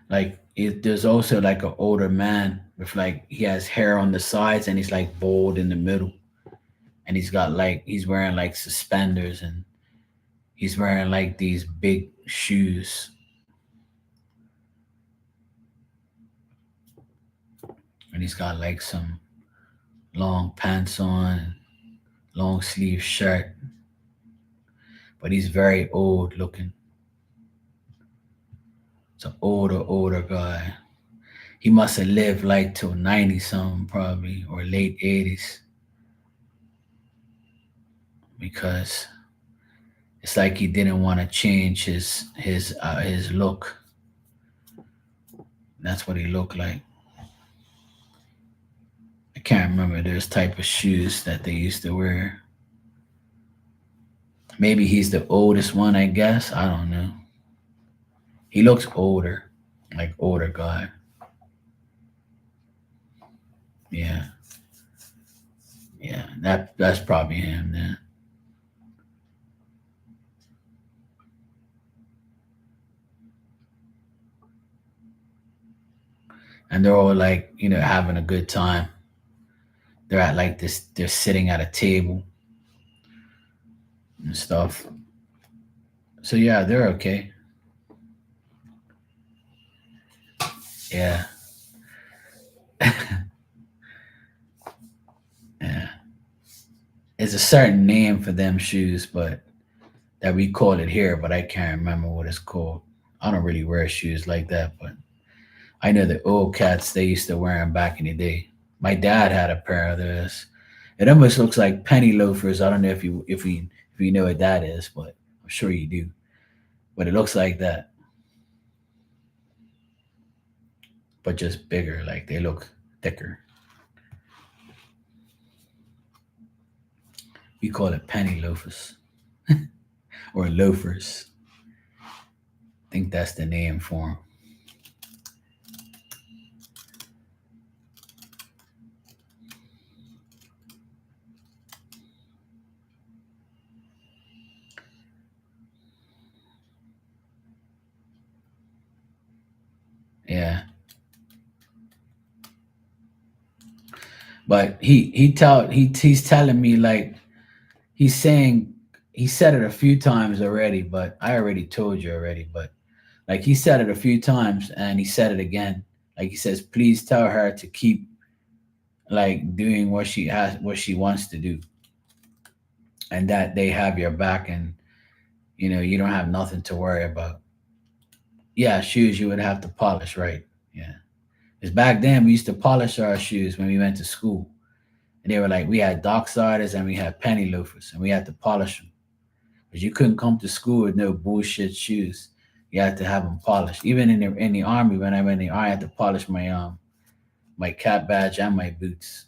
Like there's also like an older man with like he has hair on the sides and he's like bald in the middle, and he's got like he's wearing like suspenders, and he's wearing like these big shoes, and he's got like some long pants on, long sleeve shirt, but he's very old looking. It's an older guy. He must have lived like till 90 something probably, or late 80s, because it's like he didn't want to change his look. That's what he looked like. I can't remember those type of shoes that they used to wear. Maybe he's the oldest one, I guess. I don't know. He looks older, like older guy. Yeah, yeah. That's probably him then. And they're all like having a good time. They're at like this. They're sitting at a table and stuff. So yeah, they're okay. Yeah. it's a certain name for them shoes, but that we call it here, but I can't remember what it's called. I don't really wear shoes like that, but I know the old cats they used to wear them back in the day. My dad had a pair of those. It almost looks like penny loafers. I don't know if you know what that is, but I'm sure you do. But it looks like that, but just bigger. Like they look thicker. We call it penny loafers or loafers. I think that's the name for them. Yeah, but he's telling me like he's saying he said it a few times already, but I already told you already. But like he said it a few times and he said it again. Like he says, please tell her to keep like doing what she wants to do, and that they have your back, and you don't have nothing to worry about. Yeah, shoes you would have to polish, right? Yeah, because back then we used to polish our shoes when we went to school, and they were like we had Docksiders and we had penny loafers, and we had to polish them. Because you couldn't come to school with no bullshit shoes. You had to have them polished. Even in the army, when I went in the army, I had to polish my cap badge and my boots.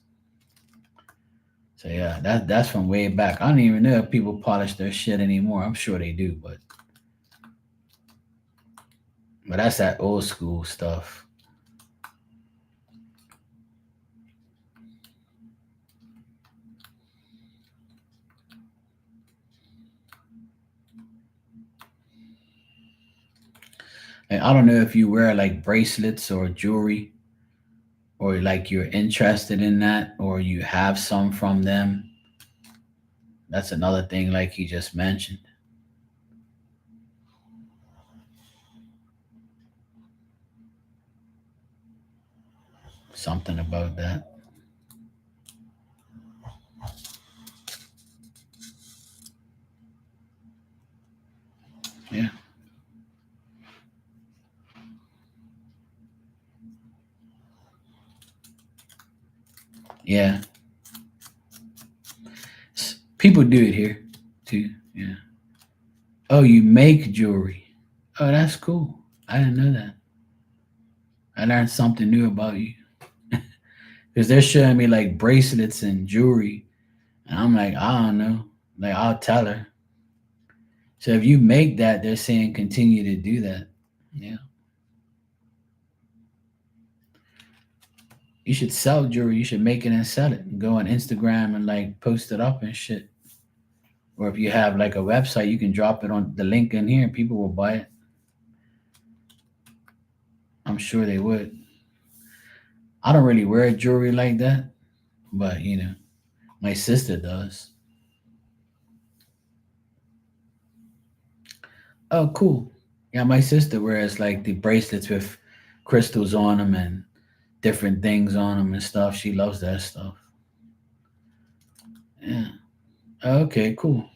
So yeah, that's from way back. I don't even know if people polish their shit anymore. I'm sure they do, but that's that old school stuff. And I don't know if you wear like bracelets or jewelry, or like you're interested in that, or you have some from them. That's another thing, like he just mentioned. Something about that. Yeah, yeah. People do it here too. Yeah. Oh, you make jewelry. Oh, that's cool. I didn't know that. I learned something new about you. Because they're showing me like bracelets and jewelry. And I'm like, I don't know. Like, I'll tell her. So if you make that, they're saying continue to do that. Yeah. You should sell jewelry. You should make it and sell it. Go on Instagram and like post it up and shit. Or if you have like a website, you can drop it on the link in here and people will buy it. I'm sure they would. I don't really wear jewelry like that, but my sister does. Oh, cool. Yeah, my sister wears like the bracelets with crystals on them and different things on them and stuff. She loves that stuff. Yeah. Okay, cool.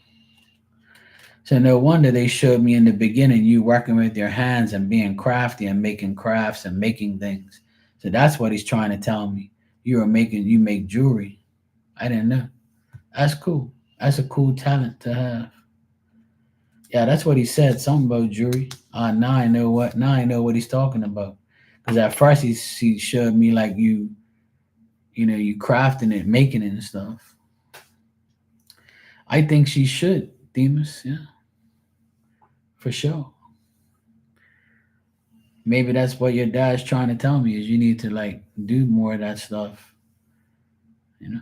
So no wonder they showed me in the beginning you working with your hands and being crafty and making crafts and making things. So that's what he's trying to tell me. You make jewelry. I didn't know. That's cool. That's a cool talent to have. Yeah, that's what he said. Something about jewelry. Now I know what he's talking about. Because at first he showed me like you crafting it, making it and stuff. I think she should, Demas. Yeah, for sure. Maybe that's what your dad's trying to tell me is you need to like do more of that stuff. You know?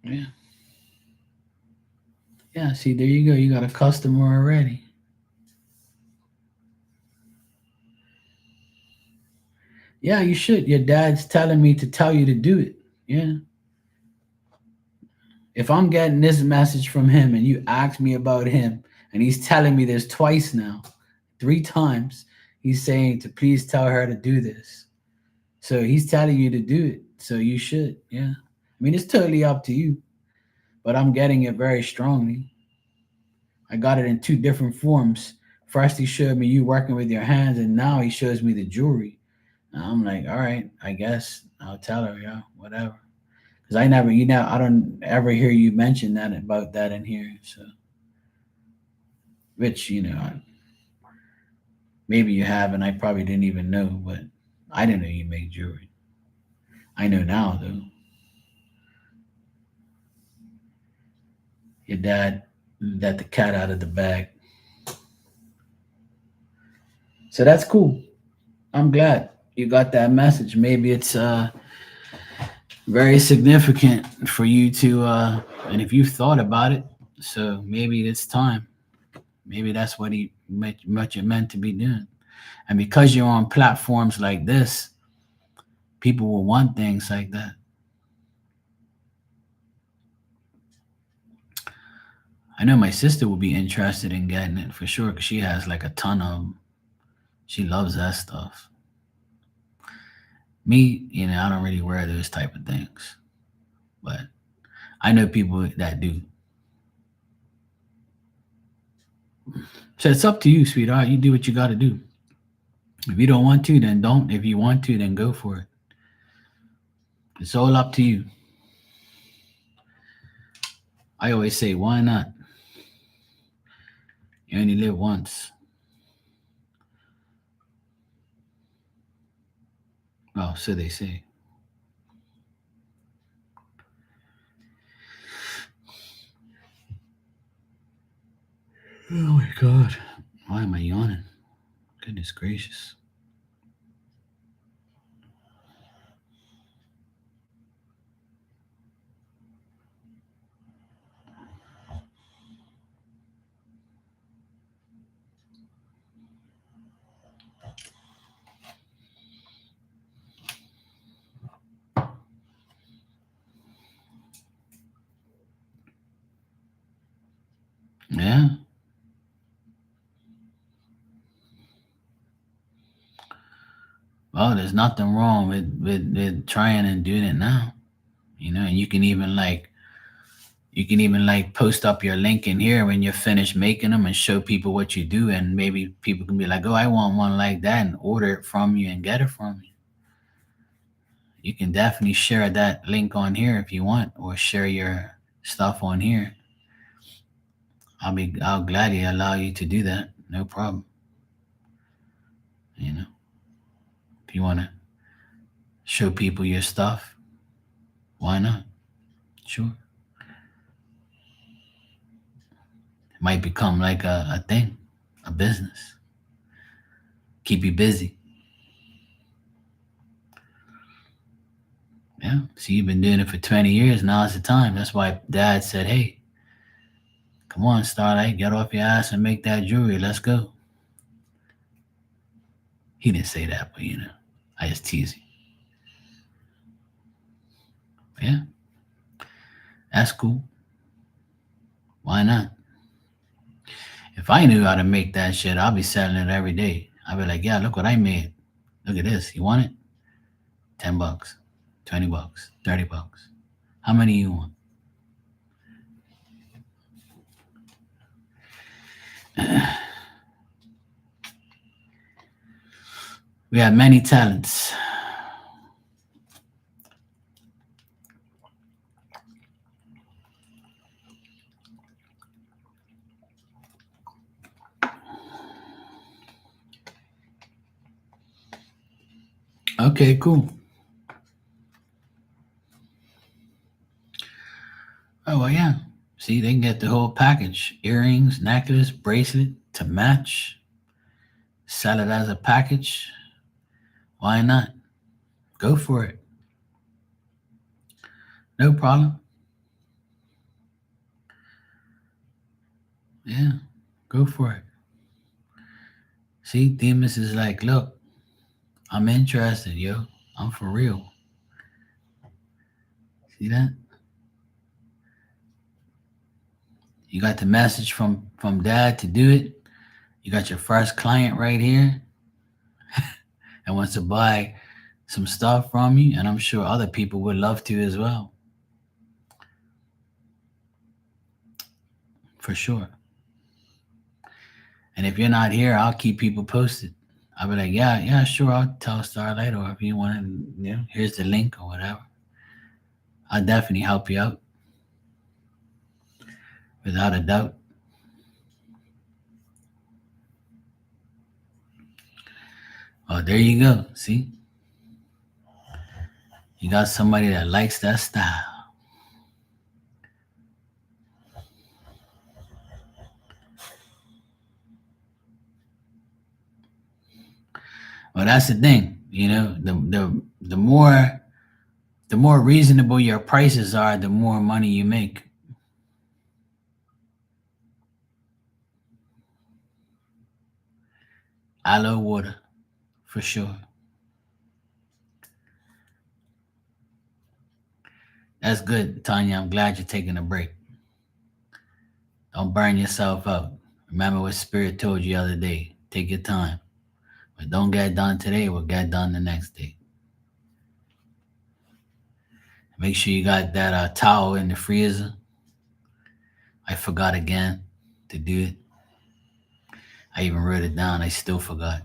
Yeah. Yeah. See, there you go. You got a customer already. Yeah, you should. Your dad's telling me to tell you to do it. Yeah. If I'm getting this message from him and you ask me about him and he's telling me this twice now, 3 times, he's saying to please tell her to do this. So he's telling you to do it. So you should. Yeah. I mean, it's totally up to you, but I'm getting it very strongly. I got it in 2 different forms. First, he showed me you working with your hands, and now he shows me the jewelry. And I'm like, all right, I guess I'll tell her, yeah, whatever. Because I don't ever hear you mention that about that in here. So, which, maybe you have, and I probably didn't even know, but I didn't know you make jewelry. I know now, though. Your dad let the cat out of the bag. So that's cool. I'm glad you got that message. Maybe it's very significant for you to, and if you've thought about it, so maybe it's time. Maybe that's what much it meant to be doing. And because you're on platforms like this, people will want things like that. I know my sister will be interested in getting it for sure because she has like a ton of them. She loves that stuff. Me, I don't really wear those type of things, but I know people that do. So it's up to you, sweetheart. You do what you got to do. If you don't want to, then don't. If you want to, then go for it. It's all up to you. I always say, why not? You only live once. Oh, so they say. Oh my God. Why am I yawning? Goodness gracious. Yeah. Well, there's nothing wrong with trying and doing it now. And you can even like post up your link in here when you're finished making them and show people what you do, and maybe people can be like, oh, I want one like that, and order it from you and get it from you. You can definitely share that link on here if you want, or share your stuff on here. I'll gladly allow you to do that. No problem. You know, if you want to show people your stuff, why not? Sure. It might become like a thing, a business. Keep you busy. Yeah. See, you've been doing it for 20 years. Now it's the time. That's why dad said, hey, come on, Starlight, get off your ass and make that jewelry. Let's go. He didn't say that, but I just tease you. Yeah, that's cool. Why not? If I knew how to make that shit, I'll be selling it every day. I'll be like, yeah, look what I made. Look at this. You want it? $10, $20, $30. How many you want? We have many talents. Okay, cool. Oh, well, yeah. See, they can get the whole package: earrings, necklace, bracelet to match, sell it as a package. Why not? Go for it. No problem. Yeah, go for it. See, Demas is like, look, I'm interested, yo. I'm for real. See that? You got the message from dad to do it. You got your first client right here and wants to buy some stuff from you, and I'm sure other people would love to as well, for sure. And if you're not here, I'll keep people posted. I'll be like, yeah, yeah, sure, I'll tell Starlight, or if you want to, here's the link or whatever. I'll definitely help you out, without a doubt. Oh, there you go. See? You got somebody that likes that style. Well, that's the thing. The more reasonable your prices are, the more money you make. Aloe water, for sure. That's good, Tanya. I'm glad you're taking a break. Don't burn yourself out. Remember what Spirit told you the other day. Take your time. But don't get done today, we'll get done the next day. Make sure you got that towel in the freezer. I forgot again to do it. I even wrote it down. I still forgot.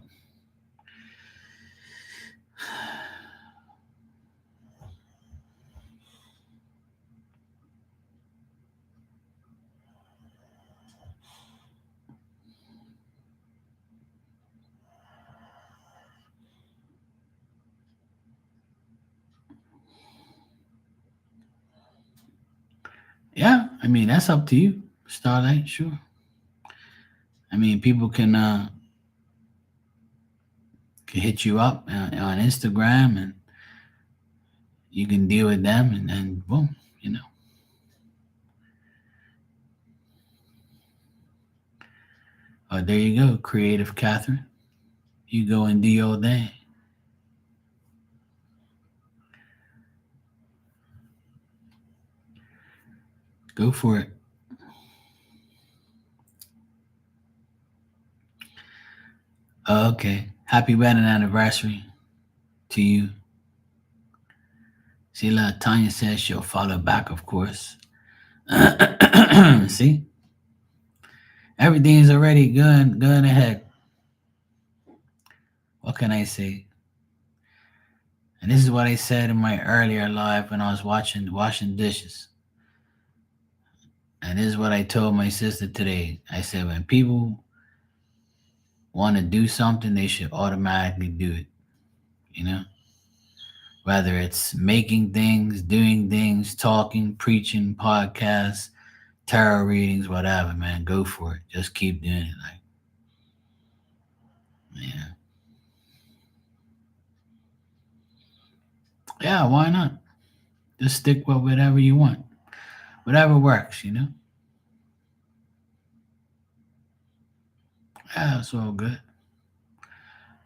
Yeah, I mean, that's up to you, Starlight, sure. I mean, people can hit you up on Instagram, and you can deal with them, and boom, Oh, there you go, Creative Catherine. You go and do your thing. Go for it. Okay. Happy wedding anniversary to you. See, Tanya says she'll follow back, of course. See? Everything's already going ahead. What can I say? And this is what I said in my earlier live when I was washing dishes. And this is what I told my sister today. I said, when people want to do something, they should automatically do it. Whether it's making things, doing things, talking, preaching, podcasts, tarot readings, whatever, man, go for it. Just keep doing it. Yeah, why not? Just stick with whatever you want. Whatever works, Yeah, it's all good.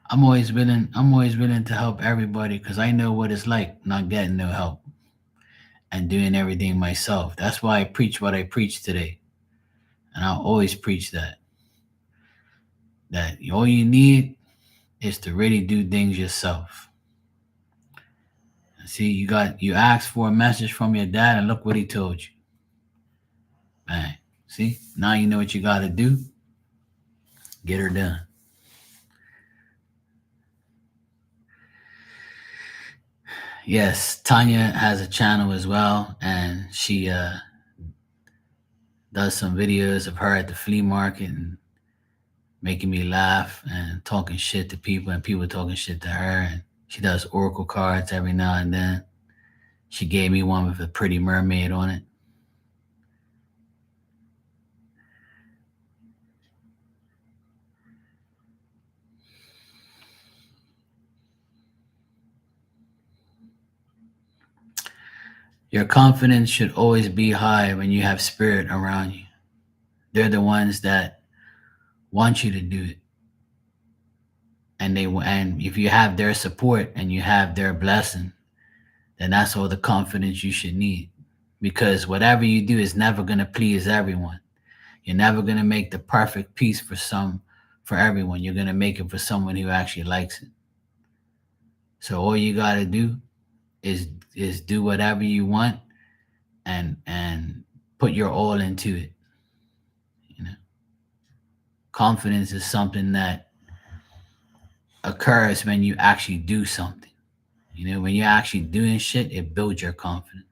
I'm always willing to help everybody, because I know what it's like not getting no help and doing everything myself. That's why I preach what I preach today. And I'll always preach that all you need is to really do things yourself. See, you asked for a message from your dad, and look what he told you. Bang. See, now you know what you got to do. Get her done. Yes, Tanya has a channel as well, and she does some videos of her at the flea market and making me laugh and talking shit to people, and people talking shit to her. And she does oracle cards every now and then. She gave me one with a pretty mermaid on it. Your confidence should always be high when you have spirit around you. They're the ones that want you to do it. And if you have their support and you have their blessing, then that's all the confidence you should need. Because whatever you do is never going to please everyone. You're never gonna make the perfect piece for everyone. You're gonna make it for someone who actually likes it. So all you gotta do is do whatever you want and put your all into it. You know, confidence is something that occurs when you actually do something. You know, when you're actually doing shit, it builds your confidence.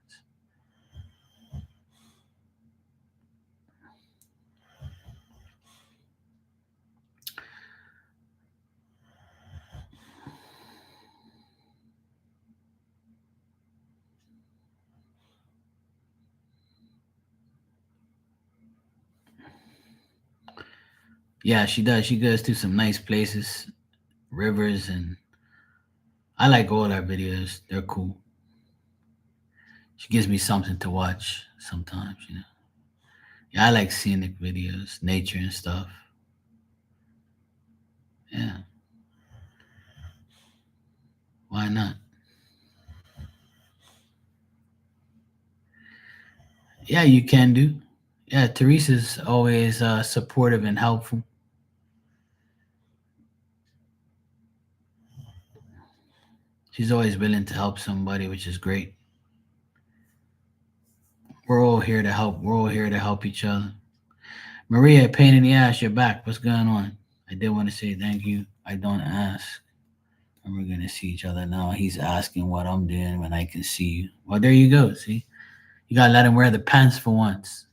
Yeah, she does. She goes to some nice places, rivers, and I like all her videos. They're cool. She gives me something to watch sometimes. Yeah, I like scenic videos, nature and stuff. Yeah, why not? Yeah, you can do. Yeah, Teresa's always supportive and helpful. She's always willing to help somebody, which is great. We're all here to help. We're all here to help each other. Maria, pain in the ass, you're back. What's going on? I did want to say thank you. I don't ask. And we're gonna see each other now. He's asking what I'm doing when I can see you. Well, there you go. See, you gotta let him wear the pants for once.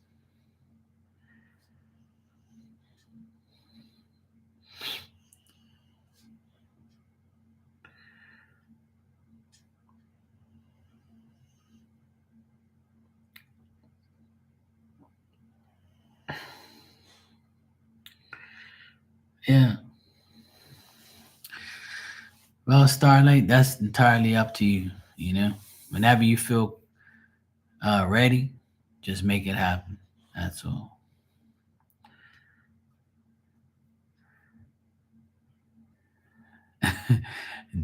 Yeah. Well, Starlight, that's entirely up to you. Whenever you feel ready, just make it happen. That's all.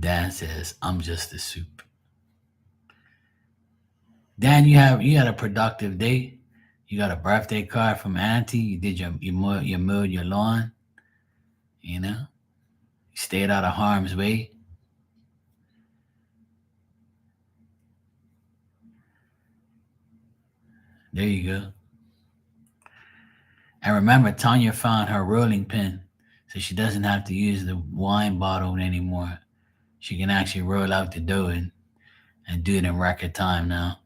Dan says, "I'm just a soup." Dan, you had a productive day. You got a birthday card from Auntie. You did you mowed your lawn. You know, you stayed out of harm's way. There you go. And remember, Tanya found her rolling pin, so she doesn't have to use the wine bottle anymore. She can actually roll out the dough and do it in record time now.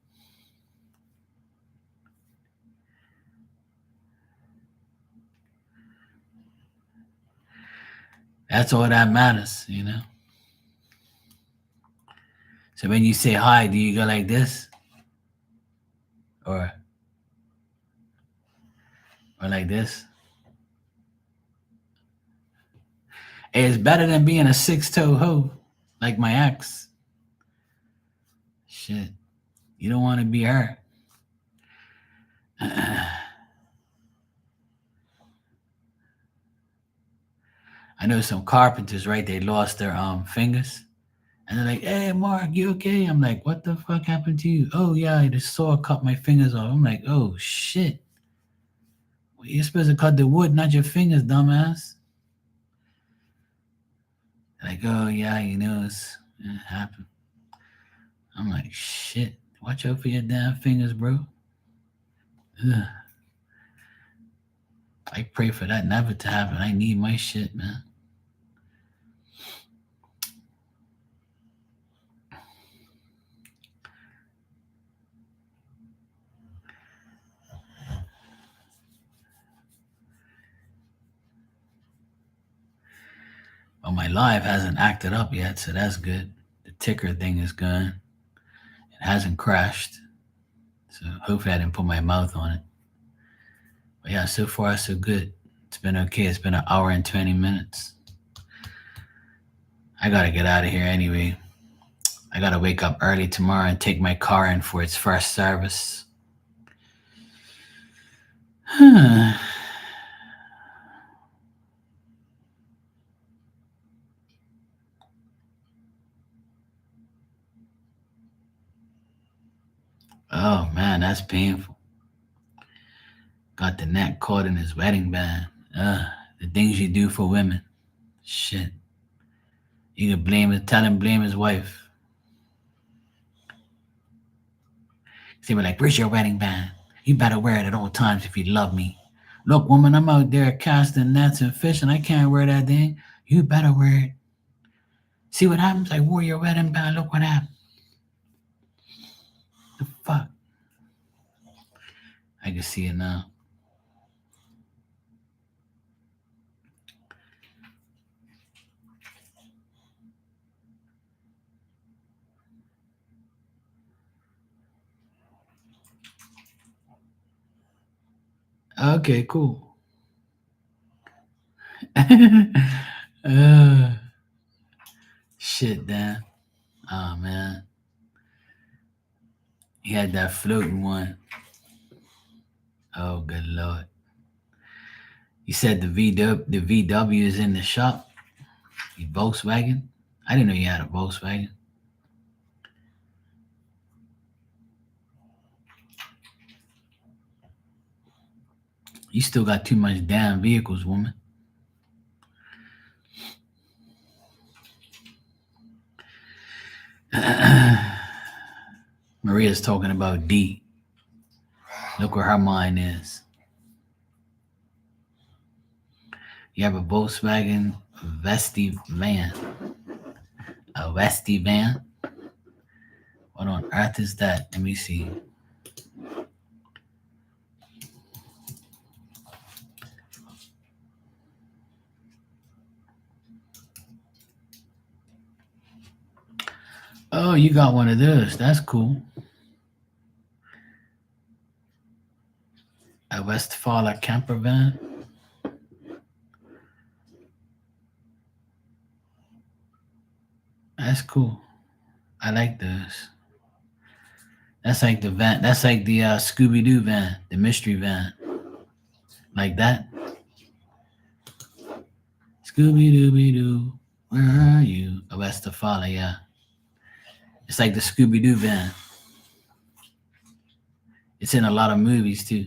That's all that matters. So when you say hi, do you go like this or like this? It's better than being a six-toe hoe like my ex. Shit, you don't want to be her. I know some carpenters, right? They lost their fingers, and they're like, "Hey, Mark, you okay?" I'm like, "What the fuck happened to you?" "Oh yeah, I just saw cut my fingers off." I'm like, "Oh shit, well, you're supposed to cut the wood, not your fingers, dumbass." Like, "Oh yeah, it happened." I'm like, "Shit, watch out for your damn fingers, bro." Ugh. I pray for that never to happen. I need my shit, man. But my live hasn't acted up yet, so that's good. The ticker thing is gone. It hasn't crashed. So hopefully I didn't put my mouth on it. But yeah, so far so good. It's been okay. It's been an hour and 20 minutes. I gotta get out of here anyway. I gotta wake up early tomorrow and take my car in for its first service. Oh man, that's painful. Got the neck caught in his wedding band. The things you do for women. Shit. You can tell him blame his wife. Say, like, where's your wedding band? You better wear it at all times if you love me. Look, woman, I'm out there casting nets and fishing. I can't wear that thing. You better wear it. See what happens? I wore your wedding band. Look what happened. The fuck? I can see it now. Okay, cool. uh, shit, Dan. Oh, man. He had that floating one. Oh, good lord. You said the VW is in the shop. The Volkswagen. I didn't know you had a Volkswagen. You still got too much damn vehicles, woman. Maria's talking about D. Look where her mind is. You have a Volkswagen Vesti van. A Vesti van? What on earth is that? Let me see. Oh, you got one of those. That's cool. A Westfalia camper van. That's cool. I like those. That's like the van. That's like the Scooby Doo van, the mystery van. Like that. Scooby Dooby Doo, where are you? A Westfalia, yeah. It's like the Scooby Doo van. It's in a lot of movies too.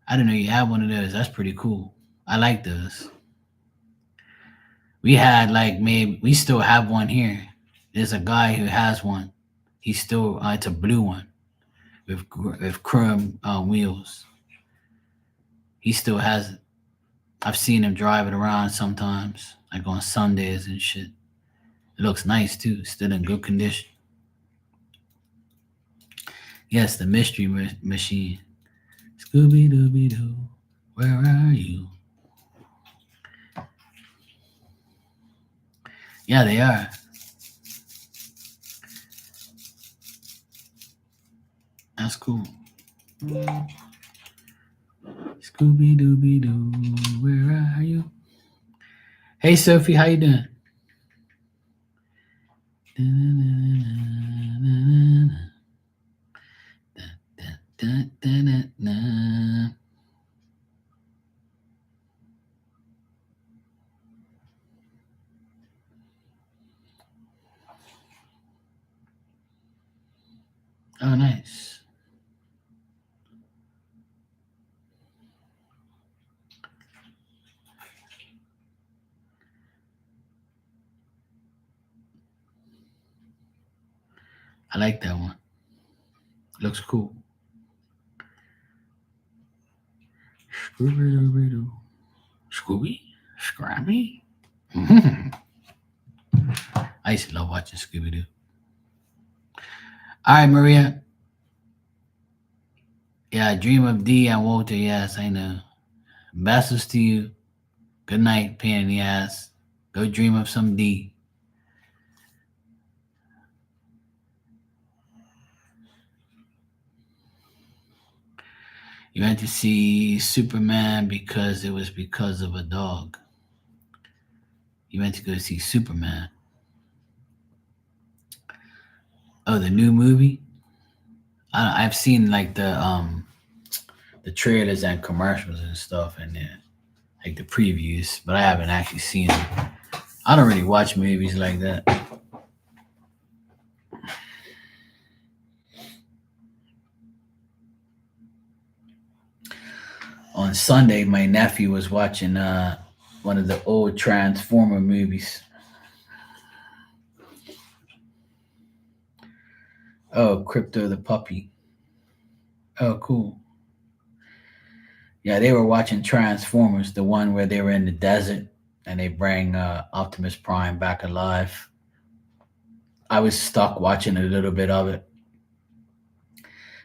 I didn't know you had one of those. That's pretty cool. I like those. We had like maybe we still have one here. There's a guy who has one. He's still it's a blue one with chrome wheels. He still has it. I've seen him drive it around sometimes, like on Sundays and shit. It looks nice too. Still in good condition. Yes, the mystery machine. Scooby Dooby Doo, where are you? Yeah, they are. That's cool. Scooby Dooby Doo, where are you? Hey Sophie, how you doing? Oh, nice. I like that one. Looks cool. Scooby Dooby Doo. Scooby? Scrappy? I used to love watching Scooby Doo. All right, Maria. Yeah, I dream of D and Walter. Yes, I know. Best to you. Good night, pain in the ass. Go dream of some D. You went to see Superman because it was because of a dog. You went to go see Superman. Oh, the new movie? I've seen like the trailers and commercials and stuff and like the previews, but I haven't actually seen them. I don't really watch movies like that. On Sunday, my nephew was watching one of the old Transformer movies. Oh, Crypto the puppy. Oh, cool. Yeah, they were watching Transformers, the one where they were in the desert and they bring Optimus Prime back alive. I was stuck watching a little bit of it,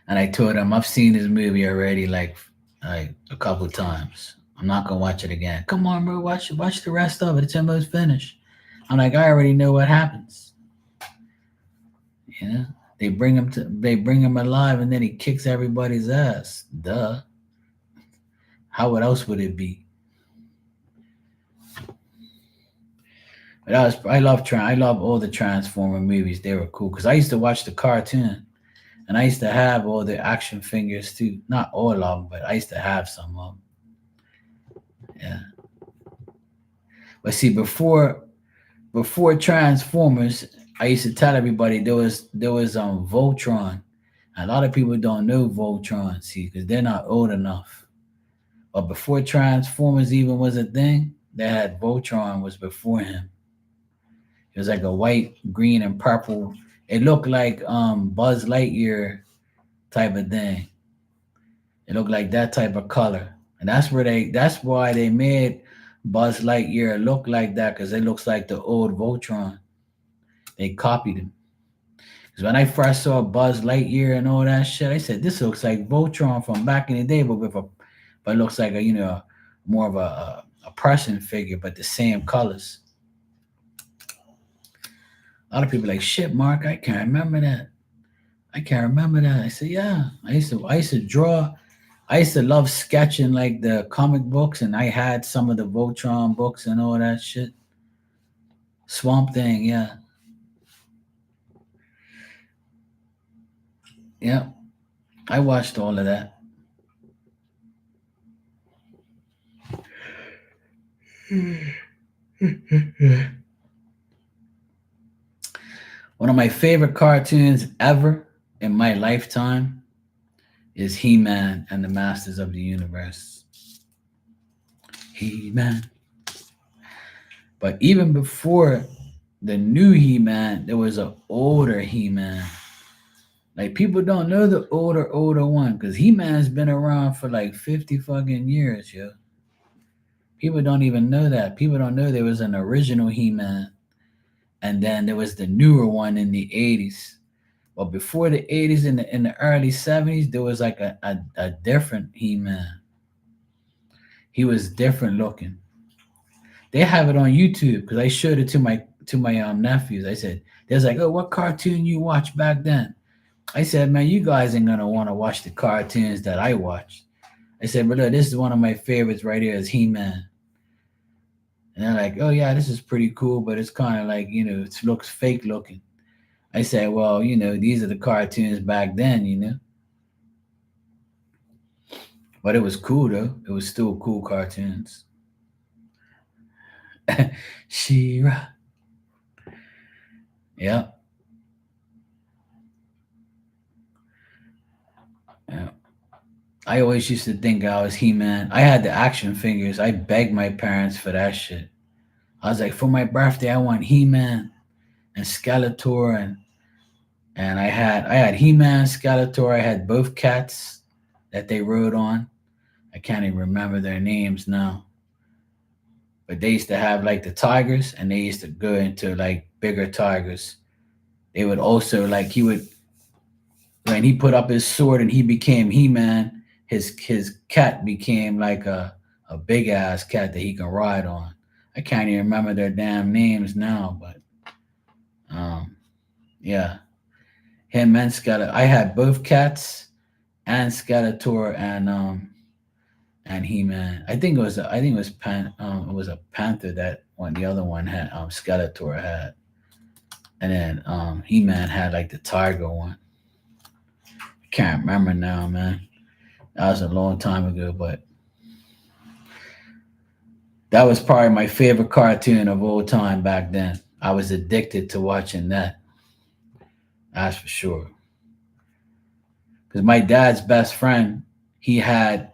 and I told him I've seen this movie already like a couple of times. I'm not gonna watch it again. Come on, bro, watch the rest of it. It's almost finished. I'm like, I already know what happens. You know, they bring him alive, and then he kicks everybody's ass. Duh. How else would it be? But I love all the Transformer movies. They were cool because I used to watch the cartoon, and I used to have all the action figures too. Not all of them, but I used to have some of them. Yeah. But see, before Transformers, I used to tell everybody there was Voltron. A lot of people don't know Voltron, see, because they're not old enough. But before Transformers even was a thing, they had Voltron was before him. It was like a white, green, and purple. It looked like Buzz Lightyear type of thing. It looked like that type of color. And that's why they made Buzz Lightyear look like that, because it looks like the old Voltron. They copied him. Because when I first saw Buzz Lightyear and all that shit, I said, this looks like Voltron from back in the day, but it looks like more of a person figure, but the same colors. A lot of people like, shit, Mark, I can't remember that. I can't remember that. I said, yeah. I used to draw. I used to love sketching like the comic books, and I had some of the Voltron books and all that shit. Swamp Thing, yeah. Yeah. I watched all of that. One of my favorite cartoons ever in my lifetime is He Man and the Masters of the Universe. He Man. But even before the new He Man, there was an older He Man. Like people don't know the older one because He Man's been around for like 50 fucking years, yo. People don't even know that. People don't know there was an original He Man, and then there was the newer one in the 80s. But before the 80s, in the early 70s, there was like a different He Man. He was different looking. They have it on YouTube because I showed it to my nephews. I said, "There's like, oh, what cartoon you watched back then?" I said, "Man, you guys ain't gonna want to watch the cartoons that I watched." I said, "But look, this is one of my favorites right here. Is He Man." And they're like, "Oh yeah, this is pretty cool, but it's kind of like it looks fake looking." I said, "Well, these are the cartoons back then. But it was cool though. It was still cool cartoons." Shira. Yeah. Yeah. I always used to think I was He Man. I had the action figures. I begged my parents for that shit. I was like, for my birthday, I want He Man and Skeletor, and I had He Man, Skeletor. I had both cats that they rode on. I can't even remember their names now. But they used to have like the tigers, and they used to go into like bigger tigers. They would also like he would when he put up his sword and he became He Man. His cat became like a big ass cat that he can ride on. I can't even remember their damn names now, but um, yeah, him and Skeletor. I had both cats and Skeletor and He Man. I think it was a panther that one. The other one had Skeletor had, and then He Man had like the tiger one. I can't remember now, man. That was a long time ago, but that was probably my favorite cartoon of all time back then. I was addicted to watching that. That's for sure. Because my dad's best friend, he had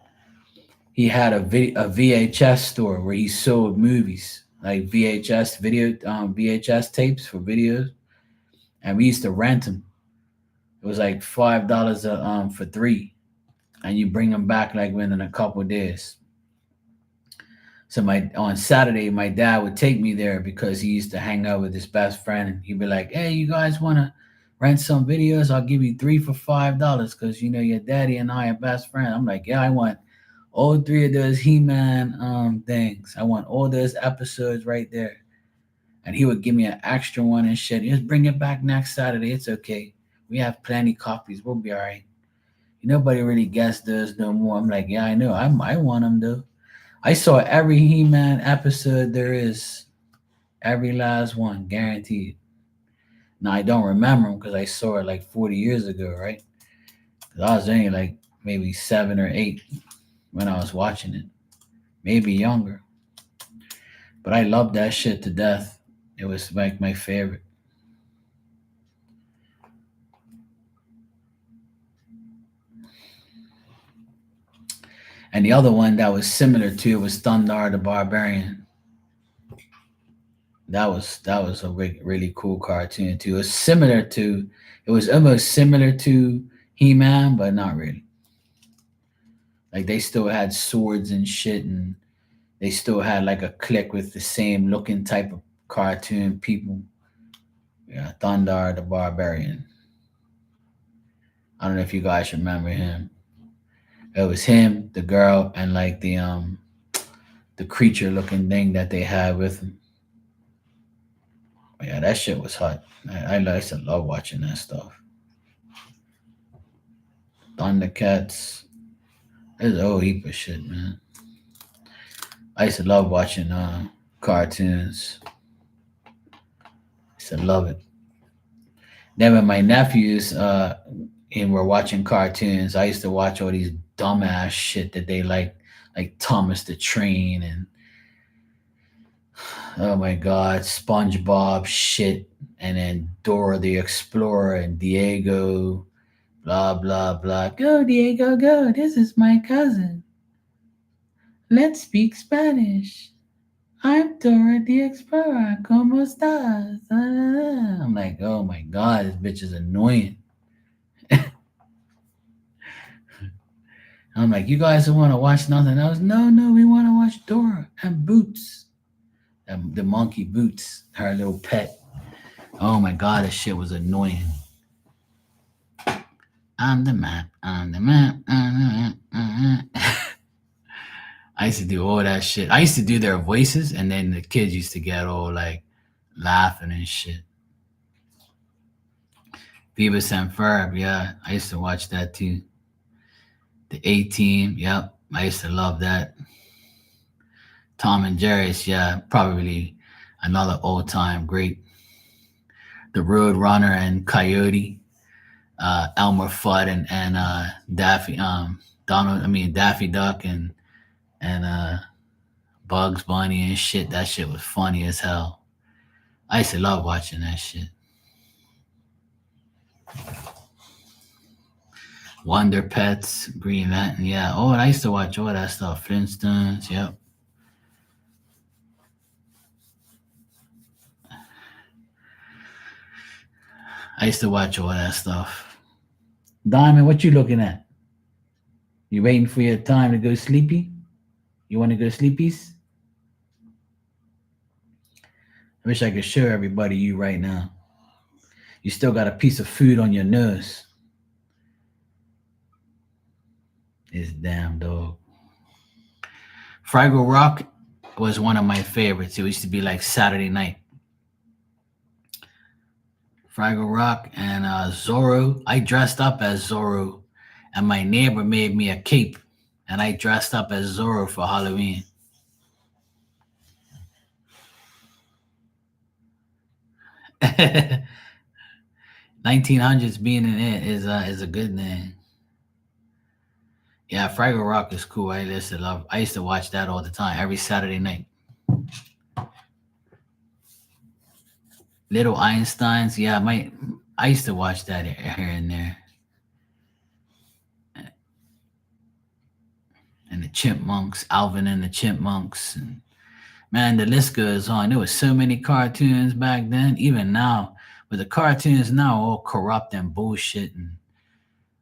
he had a VHS store where he sold movies like VHS tapes for videos, and we used to rent them. It was like $5 for three, and you bring them back like within a couple of days. So my on Saturday, my dad would take me there because he used to hang out with his best friend, and he'd be like, "Hey, you guys want to rent some videos? I'll give you three for $5 because you know your daddy and I are best friends." I'm like, "Yeah, I want all three of those He-Man things. I want all those episodes right there." And he would give me an extra one and shit. Just bring it back next Saturday. It's okay. We have plenty copies. We'll be all right. Nobody really gets those no more. I'm like, yeah, I know. I want them though. I saw every He-Man episode there is, every last one, guaranteed. Now I don't remember them because I saw it like 40 years ago, right? Because I was only like maybe 7 or 8 when I was watching it, maybe younger. But I loved that shit to death. It was like my favorite. And the other one that was similar to it was Thundar the Barbarian. That was a really cool cartoon too. It was similar to, it was almost similar to He-Man, but not really. Like they still had swords and shit, and they still had like a clique with the same looking type of cartoon people. Yeah, Thundar the Barbarian. I don't know if you guys remember him. It was him, the girl, and like the creature looking thing that they had with him. Yeah, that shit was hot. I used to love watching that stuff. Thundercats. There's a whole heap of shit, man. I used to love watching cartoons. I used to love it. Then when my nephews and were watching cartoons, I used to watch all these dumbass shit that they like Thomas the Train and oh my god, SpongeBob shit, and then Dora the Explorer and Diego, blah blah blah. Go Diego, go! This is my cousin. Let's speak Spanish. I'm Dora the Explorer. ¿Cómo estás? I'm like, oh my god, this bitch is annoying. I'm like, you guys don't want to watch nothing else? No, no, we want to watch Dora and Boots, the monkey Boots, her little pet. Oh my god, this shit was annoying. On the map, on the map, on the map. I used to do all that shit. I used to do their voices, and then the kids used to get all like laughing and shit. Beavis and Ferb, yeah, I used to watch that too. The A Team, yep, I used to love that. Tom and Jerry's, yeah, probably another old time great. The Road Runner and Coyote, Elmer Fudd and Daffy, Daffy Duck and Bugs Bunny and shit. That shit was funny as hell. I used to love watching that shit. Wonder Pets, Green Lantern, yeah. Oh, I used to watch all that stuff. Flintstones, yep. I used to watch all that stuff. Diamond, what you looking at? You waiting for your time to go sleepy? You want to go sleepies? I wish I could show everybody you right now. You still got a piece of food on your nose. This damn dog. Fraggle Rock was one of my favorites. It used to be like Saturday night. Fraggle Rock and Zorro. I dressed up as Zorro, and my neighbor made me a cape, and I dressed up as Zorro for Halloween. 1900s being in it is a good thing. Yeah, Fraggle Rock is cool. I used to watch that all the time, every Saturday night. Little Einsteins, yeah, I used to watch that here and there. and the Chipmunks, Alvin and the Chipmunks, and man, the list goes on. There was so many cartoons back then, even now. But the cartoons now are all corrupt and bullshit and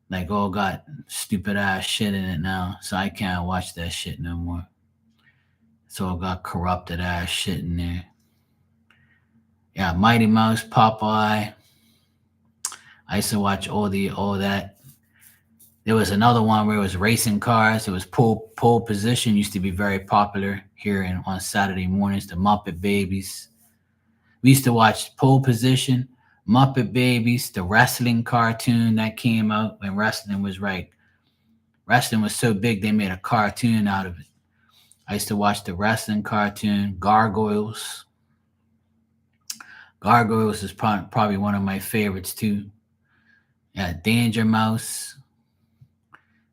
like all got stupid ass shit in it now. So I can't watch that shit no more. It's all got corrupted ass shit in there. Yeah, Mighty Mouse, Popeye. I used to watch all that. There was another one where it was racing cars. It was pole position used to be very popular here on Saturday mornings. The Muppet Babies. We used to watch pole position, Muppet Babies, the wrestling cartoon that came out when wrestling was so big they made a cartoon out of it. I used to watch the wrestling cartoon, Gargoyles. Gargoyles is probably one of my favorites too. Yeah, Danger Mouse.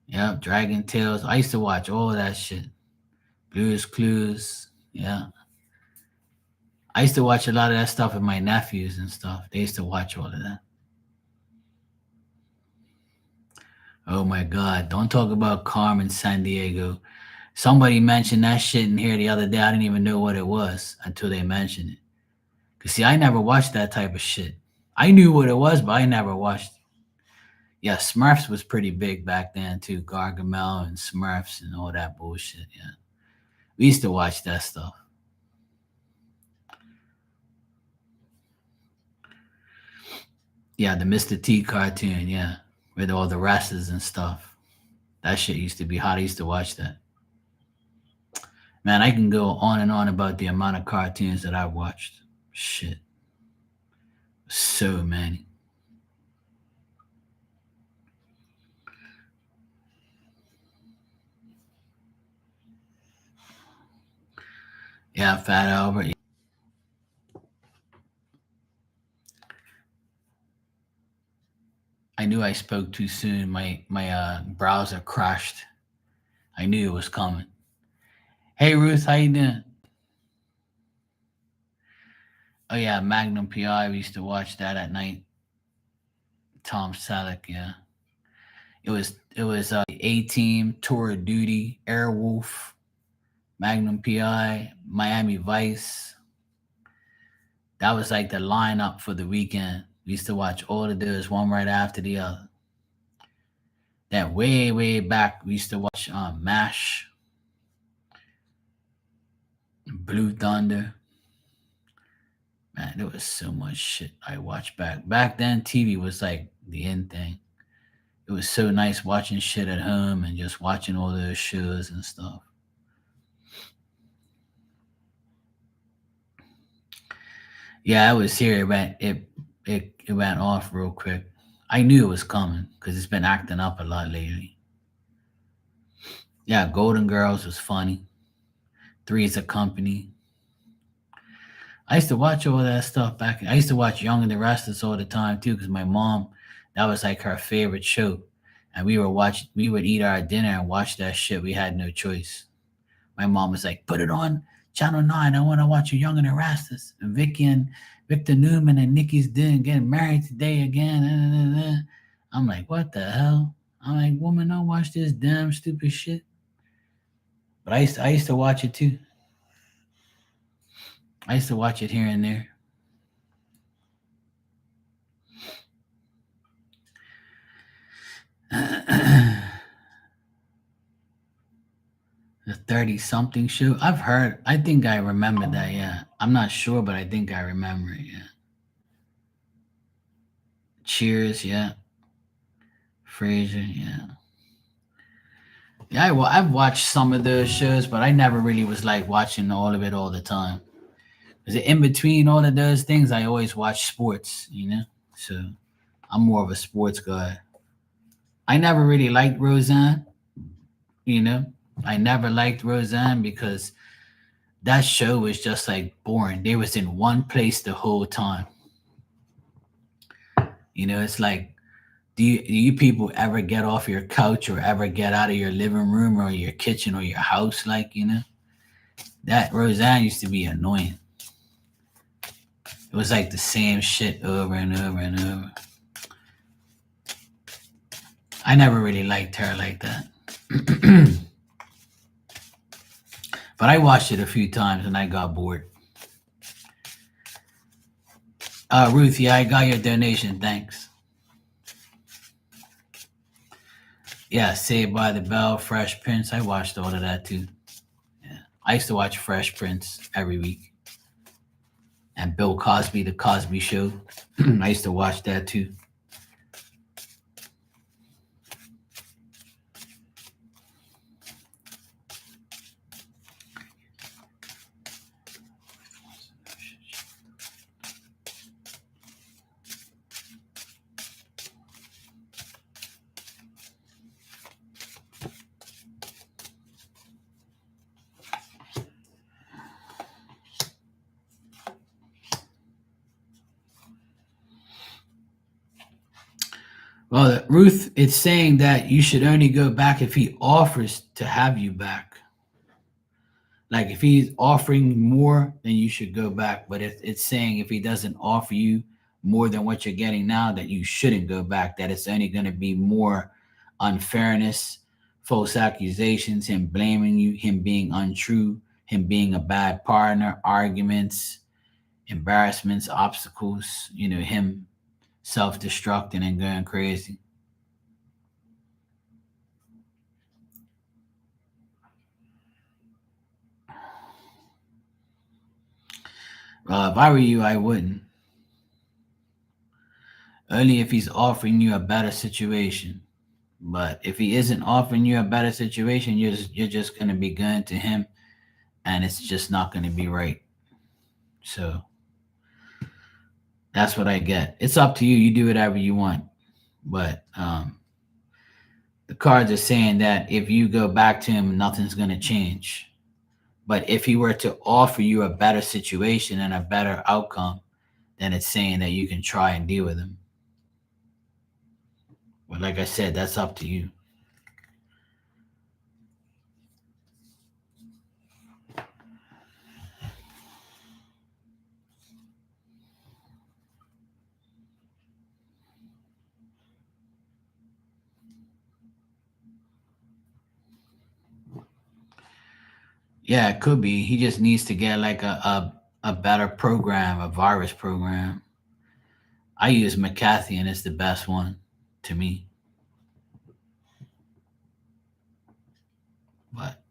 Yeah, Dragon Tales. I used to watch all that shit. Blue's Clues. Yeah. I used to watch a lot of that stuff with my nephews and stuff. They used to watch all of that. Oh my God. Don't talk about Carmen Sandiego. Somebody mentioned that shit in here the other day. I didn't even know what it was until they mentioned it. Because, see, I never watched that type of shit. I knew what it was, but I never watched it. Yeah, Smurfs was pretty big back then, too. Gargamel and Smurfs and all that bullshit. Yeah. We used to watch that stuff. Yeah, the Mr. T cartoon, yeah, with all the wrestlers and stuff. That shit used to be hot. I used to watch that. Man, I can go on and on about the amount of cartoons that I watched. Shit. So many. Yeah, Fat Albert. I knew I spoke too soon. My browser crashed. I knew it was coming. Hey Ruth, how you doing? Oh yeah, Magnum PI. We used to watch that at night. Tom Selleck, yeah. It was A Team, Tour of Duty, Airwolf, Magnum PI, Miami Vice. That was like the lineup for the weekend. We used to watch all of those one right after the other. Then way back, we used to watch MASH, Blue Thunder. Man, there was so much shit I watched back. Back then, TV was like the end thing. It was so nice watching shit at home and just watching all those shows and stuff. Yeah, I was here. It went off real quick. I knew it was coming because it's been acting up a lot lately. Yeah, Golden Girls was funny. Three's a Company. I used to watch all that stuff back. I used to watch Young and the Restless all the time too, because my mom, that was like her favorite show, and we would eat our dinner and watch that shit. We had no choice. My mom was like, "Put it on Channel 9. I want to watch Young and the Restless." And Vicky and Victor Newman and Nikki's doing getting married today again. I'm like, what the hell? I'm like, woman, don't watch this damn stupid shit. But I used to watch it too. I used to watch it here and there. The 30 something show. I've heard. I think I remember that. Yeah. I'm not sure, but I think I remember it. Yeah. Cheers. Yeah. Frasier. Yeah. Yeah. Well, I've watched some of those shows, but I never really was like watching all of it all the time. Because in between all of those things, I always watch sports, So I'm more of a sports guy. I never really liked Roseanne, you know. I never liked Roseanne because that show was just like boring. They was in one place the whole time. It's like, do you people ever get off your couch or ever get out of your living room or your kitchen or your house? Like, that Roseanne used to be annoying. It was like the same shit over and over and over. I never really liked her like that. But I watched it a few times and I got bored. Ruth, yeah, I got your donation. Thanks. Yeah, Saved by the Bell, Fresh Prince. I watched all of that too. Yeah, I used to watch Fresh Prince every week, and Bill Cosby, The Cosby Show. I used to watch that too. Well, Ruth, it's saying that you should only go back if he offers to have you back. Like if he's offering more, then you should go back. But if it's saying if he doesn't offer you more than what you're getting now, that you shouldn't go back. That it's only going to be more unfairness, false accusations, him blaming you, him being untrue, him being a bad partner, arguments, embarrassments, obstacles. Him self-destructing and going crazy. If I were you, I wouldn't. Only if he's offering you a better situation. But if he isn't offering you a better situation, you're just gonna be going to him, and it's just not gonna be right. So that's what I get. It's up to you. You do whatever you want. But the cards are saying that if you go back to him, nothing's gonna change. But if he were to offer you a better situation and a better outcome, then it's saying that you can try and deal with him. But like I said, that's up to you. Yeah, it could be. He just needs to get like a better program, a virus program. I use McAfee and it's the best one to me. But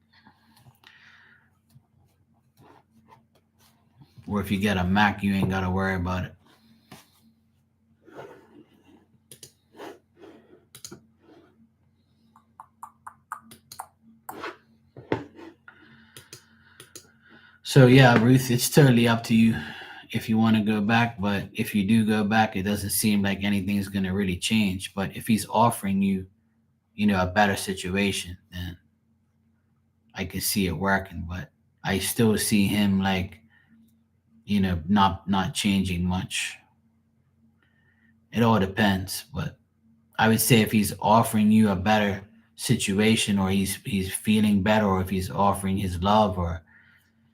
or if you get a Mac, you ain't gotta worry about it. So yeah, Ruth, it's totally up to you if you want to go back. But if you do go back, it doesn't seem like anything's gonna really change. But if he's offering you, a better situation, then I can see it working. But I still see him like, not changing much. It all depends. But I would say if he's offering you a better situation, or he's feeling better, or if he's offering his love or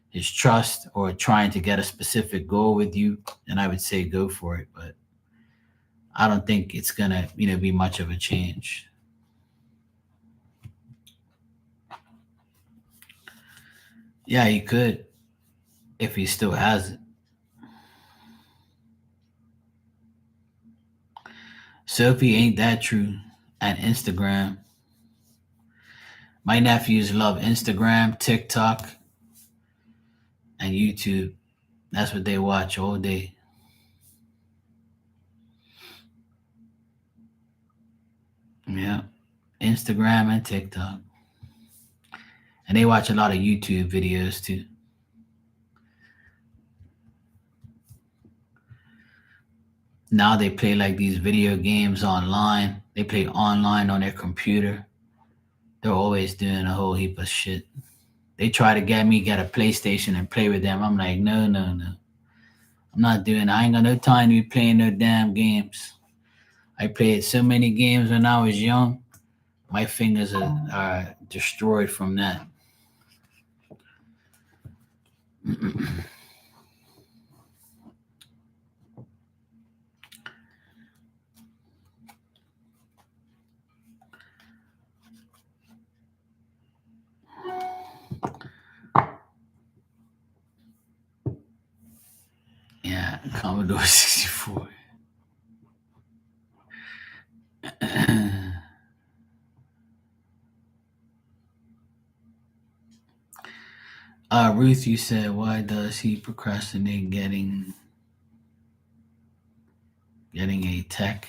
his trust, or trying to get a specific goal with you, then I would say go for it. But I don't think it's gonna, be much of a change. Yeah, he could if he still has it. Sophie ain't that true at Instagram. My nephews love Instagram, TikTok, and YouTube. That's what they watch all day. Yeah, Instagram and TikTok. And they watch a lot of YouTube videos too. Now they play like these video games online. They play online on their computer. They're always doing a whole heap of shit. They try to get a PlayStation and play with them. I'm like, no, no, no. I'm not doing that. I ain't got no time to be playing no damn games. I played so many games when I was young. My fingers are destroyed from that. Commodore 64. Ruth, you said, why does he procrastinate getting a tech?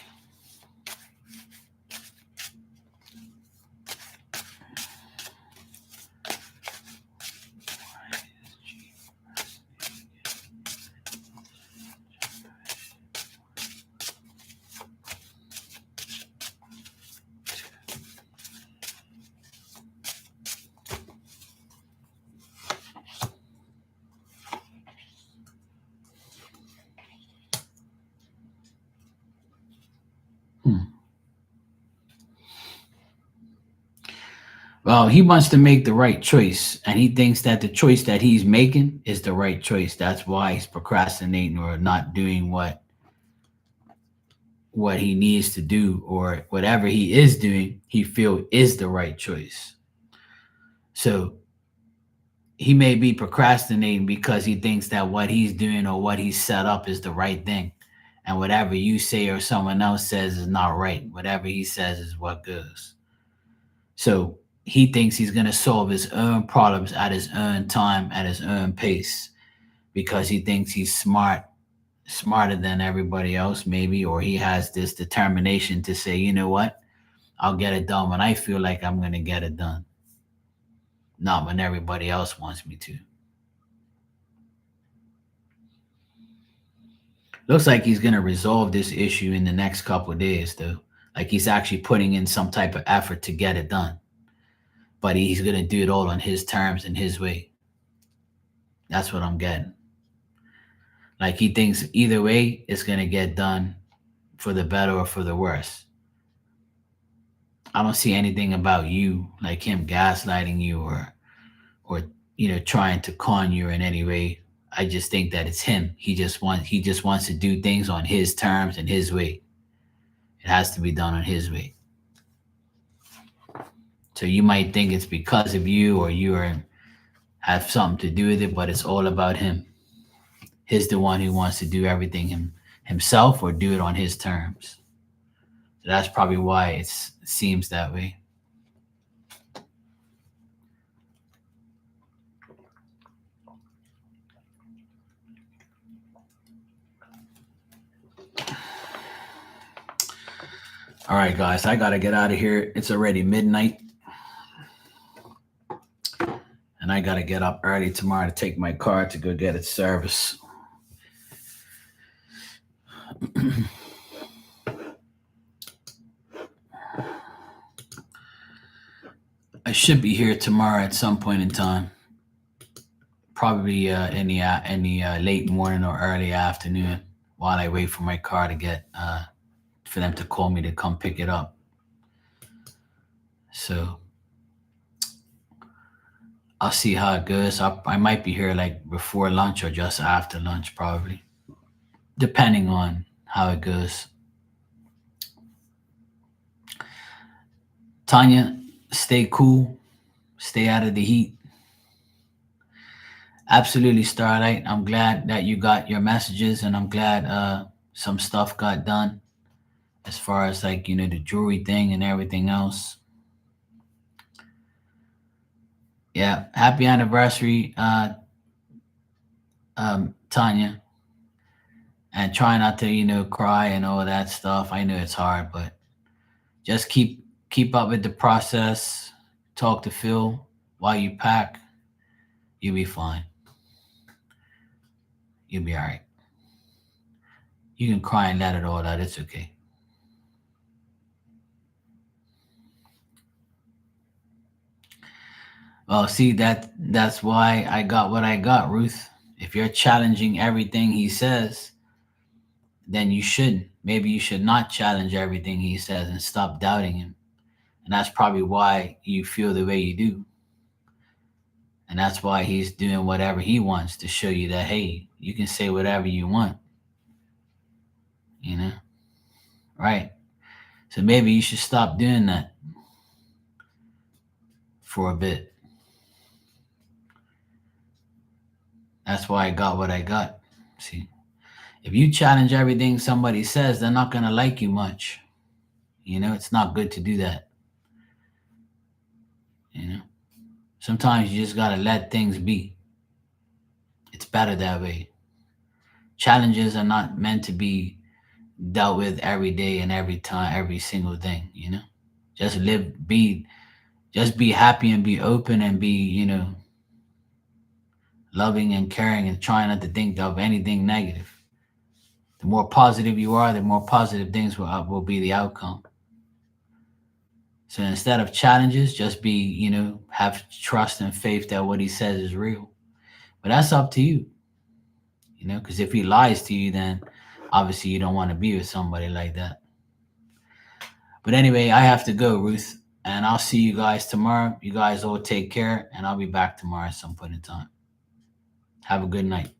Well, he wants to make the right choice, and he thinks that the choice that he's making is the right choice. That's why he's procrastinating or not doing what he needs to do, or whatever he is doing, he feel is the right choice. So he may be procrastinating because he thinks that what he's doing or what he's set up is the right thing. And whatever you say or someone else says is not right. Whatever he says is what goes. So he thinks he's going to solve his own problems at his own time, at his own pace, because he thinks he's smarter than everybody else, maybe, or he has this determination to say, you know what, I'll get it done when I feel like I'm going to get it done, not when everybody else wants me to. Looks like he's going to resolve this issue in the next couple of days, though. Like he's actually putting in some type of effort to get it done, but he's going to do it all on his terms and his way. That's what I'm getting. Like he thinks either way it's going to get done, for the better or for the worse. I don't see anything about you, like him gaslighting you or trying to con you in any way. I just think that it's him. He just wants to do things on his terms and his way. It has to be done on his way. So you might think it's because of you, or have something to do with it, but it's all about him. He's the one who wants to do everything himself, or do it on his terms. So that's probably why it seems that way. All right, guys, I got to get out of here. It's already midnight, and I got to get up early tomorrow to take my car to go get its service. I should be here tomorrow at some point in time, probably in the late morning or early afternoon, while I wait for my car to get for them to call me to come pick it up. So I'll see how it goes. I might be here like before lunch or just after lunch, probably, depending on how it goes. Tanya, stay cool, stay out of the heat. Absolutely, Starlight. I'm glad that you got your messages, and I'm glad some stuff got done as far as, like, the jewelry thing and everything else. Yeah, happy anniversary, Tanya. And try not to, cry and all that stuff. I know it's hard, but just keep up with the process. Talk to Phil while you pack. You'll be fine. You'll be all right. You can cry and let it all out. It's okay. Well, see, that's why I got what I got, Ruth. If you're challenging everything he says, then you shouldn't. Maybe you should not challenge everything he says and stop doubting him. And that's probably why you feel the way you do. And that's why he's doing whatever he wants to show you that, hey, you can say whatever you want, you know? Right. So maybe you should stop doing that for a bit. That's why I got what I got. See, If you challenge everything somebody says, they're not going to like you much. You know, it's not good to do that. You know, sometimes you just got to let things be. It's better that way. Challenges are not meant to be dealt with every day and every time, every single thing, you know? Just just be happy and be open and be, loving and caring and trying not to think of anything negative. The more positive you are, the more positive things will be the outcome. So instead of challenges, just be, have trust and faith that what he says is real. But that's up to you, because if he lies to you, then obviously you don't want to be with somebody like that. But anyway, I have to go, Ruth, and I'll see you guys tomorrow. You guys all take care, and I'll be back tomorrow at some point in time. Have a good night.